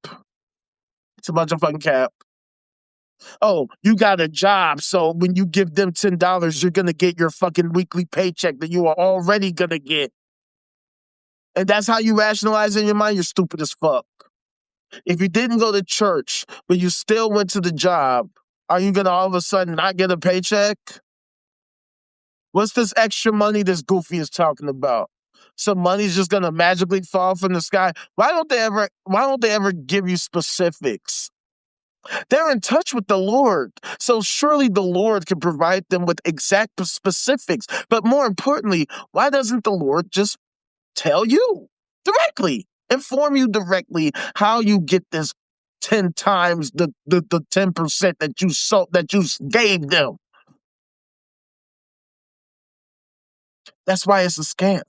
It's a bunch of fucking cap. Oh, you got a job, so when you give them $10, you're gonna get your fucking weekly paycheck that you are already gonna get. And that's how you rationalize in your mind, you're stupid as fuck. If you didn't go to church, but you still went to the job, are you gonna all of a sudden not get a paycheck? What's this extra money this Goofy is talking about? Some money's just gonna magically fall from the sky. Why don't they ever give you specifics? They're in touch with the Lord. So surely the Lord can provide them with exact specifics. But more importantly, why doesn't the Lord just tell you directly, inform you directly how you get this 10 times the 10% that you gave them? That's why it's a scam.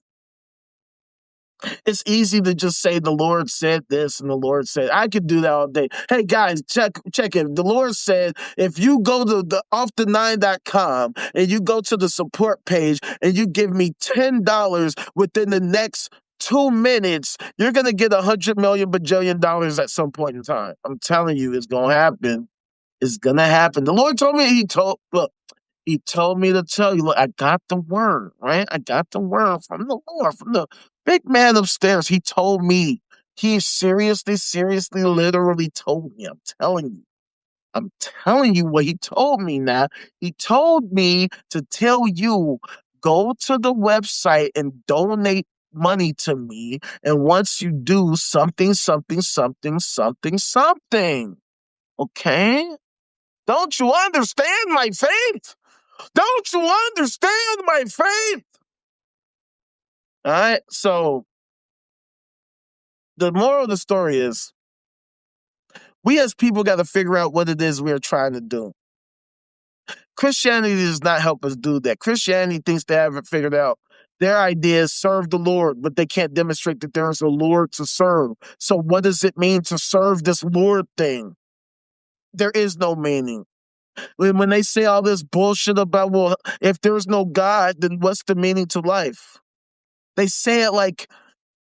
It's easy to just say the Lord said this and the Lord said, I could do that all day. Hey guys, check it. The Lord said, if you go to the offthe9.com and you go to the support page and you give me $10 within the next 2 minutes, you're going to get $100 million bajillion at some point in time. I'm telling you, it's going to happen. It's going to happen. The Lord told me, look, He told me to tell you, look, I got the word, right? I got the word from the Lord, from the big man upstairs. He told me. He seriously, literally told me. I'm telling you. I'm telling you what he told me now. He told me to tell you, go to the website and donate money to me. And once you do something. Okay? Don't you understand my faith? Don't you understand my faith? All right. So the moral of the story is we as people got to figure out what it is we're trying to do. Christianity does not help us do that. Christianity thinks they haven't figured out. Their idea is serve the Lord, but they can't demonstrate that there is a Lord to serve. So what does it mean to serve this Lord thing? There is no meaning. When they say all this bullshit about, well, if there's no God, then what's the meaning to life? They say it like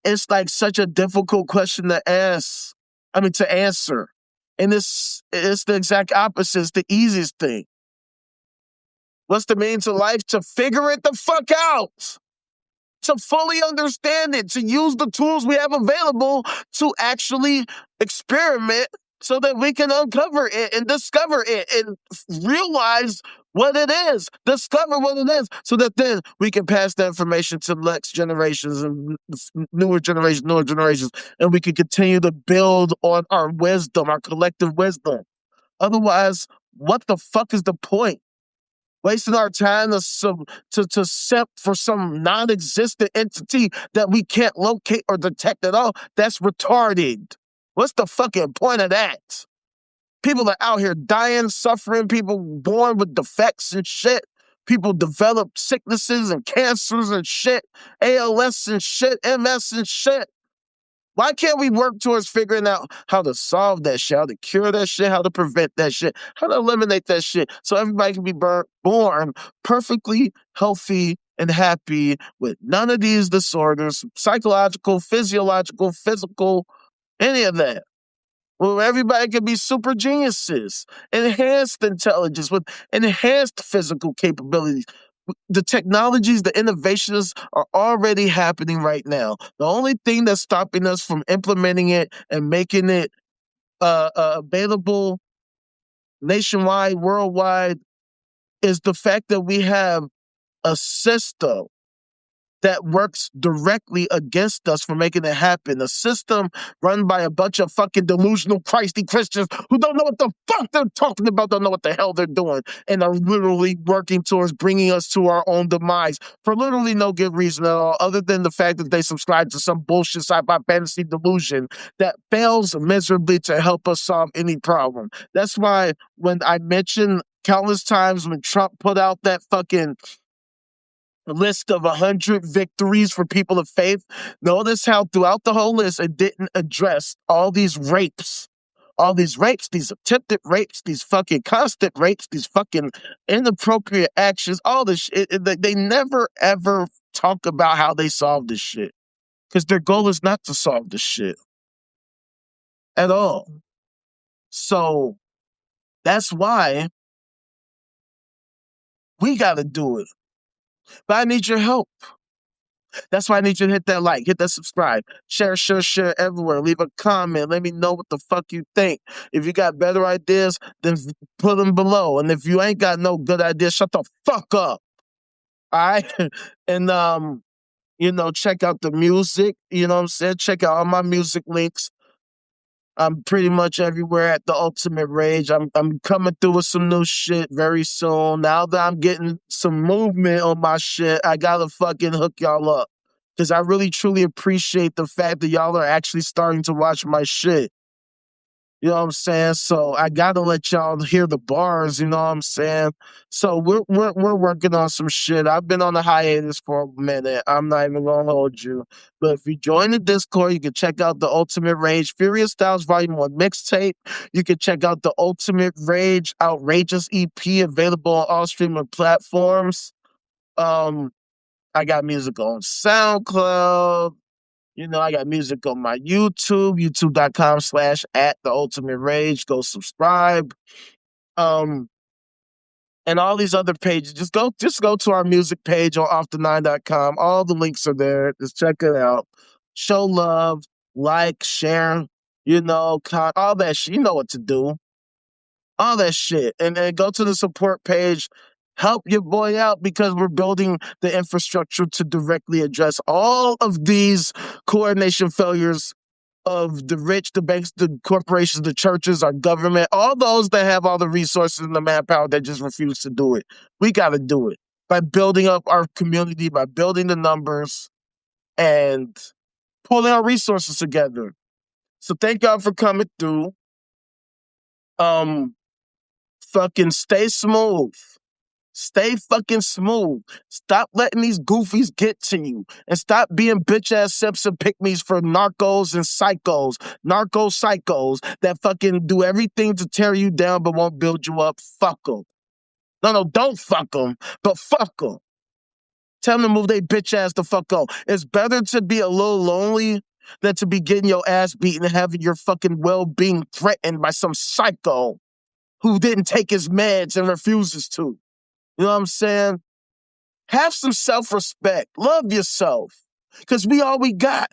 it's like such a difficult question to ask. I mean, to answer. And it's the exact opposite. It's the easiest thing. What's the meaning to life? To figure it the fuck out. To fully understand it, to use the tools we have available to actually experiment so that we can uncover it and discover it and realize what it is, discover what it is, so that then we can pass that information to next generations and newer generations, and we can continue to build on our wisdom, our collective wisdom. Otherwise, what the fuck is the point? Wasting our time to set for some non-existent entity that we can't locate or detect at all. That's retarded. What's the fucking point of that? People are out here dying, suffering, people born with defects and shit. People develop sicknesses and cancers and shit, ALS and shit, MS and shit. Why can't we work towards figuring out how to solve that shit, how to cure that shit, how to prevent that shit, how to eliminate that shit so everybody can be born perfectly healthy and happy with none of these disorders, psychological, physiological, physical, any of that. Well, everybody can be super geniuses, enhanced intelligence with enhanced physical capabilities. The technologies, the innovations are already happening right now. The only thing that's stopping us from implementing it and making it available nationwide, worldwide, is the fact that we have a system that works directly against us for making it happen. A system run by a bunch of fucking delusional Christy Christians who don't know what the fuck they're talking about, don't know what the hell they're doing, and are literally working towards bringing us to our own demise for literally no good reason at all, other than the fact that they subscribe to some bullshit sci-fi fantasy delusion that fails miserably to help us solve any problem. That's why when I mentioned countless times when Trump put out that fucking list of 100 victories for people of faith, notice how throughout the whole list it didn't address all these rapes. All these rapes, these attempted rapes, these fucking constant rapes, these fucking inappropriate actions, all this shit. They never ever talk about how they solve this shit. Because their goal is not to solve this shit at all. So that's why we gotta do it. But I need your help. That's why I need you to hit that like, hit that subscribe, share everywhere. Leave a comment. Let me know what the fuck you think. If you got better ideas, then put them below. And if you ain't got no good ideas, shut the fuck up. All right. And check out the music. You know what I'm saying? Check out all my music links. I'm pretty much everywhere at the Ultimate Rage. I'm coming through with some new shit very soon. Now that I'm getting some movement on my shit, I gotta fucking hook y'all up. Cause I really truly appreciate the fact that y'all are actually starting to watch my shit. You know what I'm saying? So I gotta let y'all hear the bars, you know what I'm saying? So we're working on some shit. I've been on a hiatus for a minute. I'm not even gonna hold you. But if you join the Discord, you can check out the Ultimate Rage Furious Styles Volume 1 mixtape. You can check out the Ultimate Rage Outrageous EP available on all streaming platforms. I got music on SoundCloud. I got music on my YouTube, youtube.com/@theultimaterage. Go subscribe. Um, and all these other pages. Just go to our music page on off9.com. All the links are there. Just check it out. Show love, like, share, all that shit. You know what to do. All that shit. And then go to the support page. Help your boy out because we're building the infrastructure to directly address all of these coordination failures of the rich, the banks, the corporations, the churches, our government, all those that have all the resources and the manpower that just refuse to do it. We got to do it by building up our community, by building the numbers and pulling our resources together. So thank y'all for coming through. Fucking stay smooth. Stay fucking smooth. Stop letting these goofies get to you. And stop being bitch-ass sips and pick-me's for narcos and narco-psychos that fucking do everything to tear you down but won't build you up. Fuck them. No, don't fuck them, but fuck them. Tell them to move their bitch-ass the fuck on. It's better to be a little lonely than to be getting your ass beaten and having your fucking well-being threatened by some psycho who didn't take his meds and refuses to. You know what I'm saying? Have some self-respect. Love yourself. Because we all we got.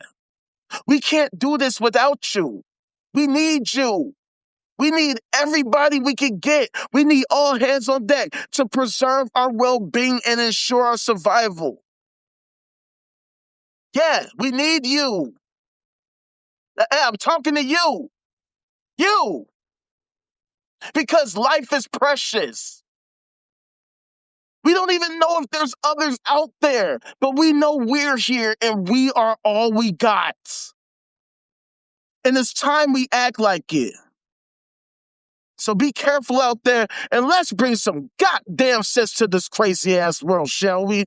We can't do this without you. We need you. We need everybody we can get. We need all hands on deck to preserve our well-being and ensure our survival. Yeah, we need you. Hey, I'm talking to you. You. Because life is precious. We don't even know if there's others out there, but we know we're here and we are all we got. And it's time we act like it. So be careful out there and let's bring some goddamn sense to this crazy ass world, shall we?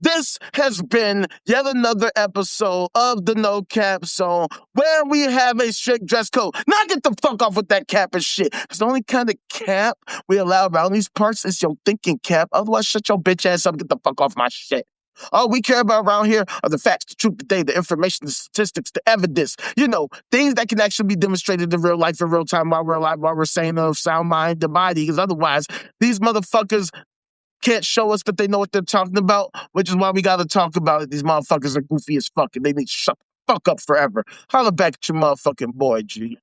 This has been yet another episode of the No Cap Zone where we have a strict dress code. Now get the fuck off with that cap and shit. Because the only kind of cap we allow around these parts is your thinking cap. Otherwise, shut your bitch ass up and get the fuck off my shit. All we care about around here are the facts, the truth, the data, the information, the statistics, the evidence. Things that can actually be demonstrated in real life in real time while we're alive, while we're saying of sound mind and body. Because otherwise, these motherfuckers can't show us that they know what they're talking about, which is why we gotta talk about it. These motherfuckers are goofy as fuck, and they need to shut the fuck up forever. Holla back at your motherfucking boy, G.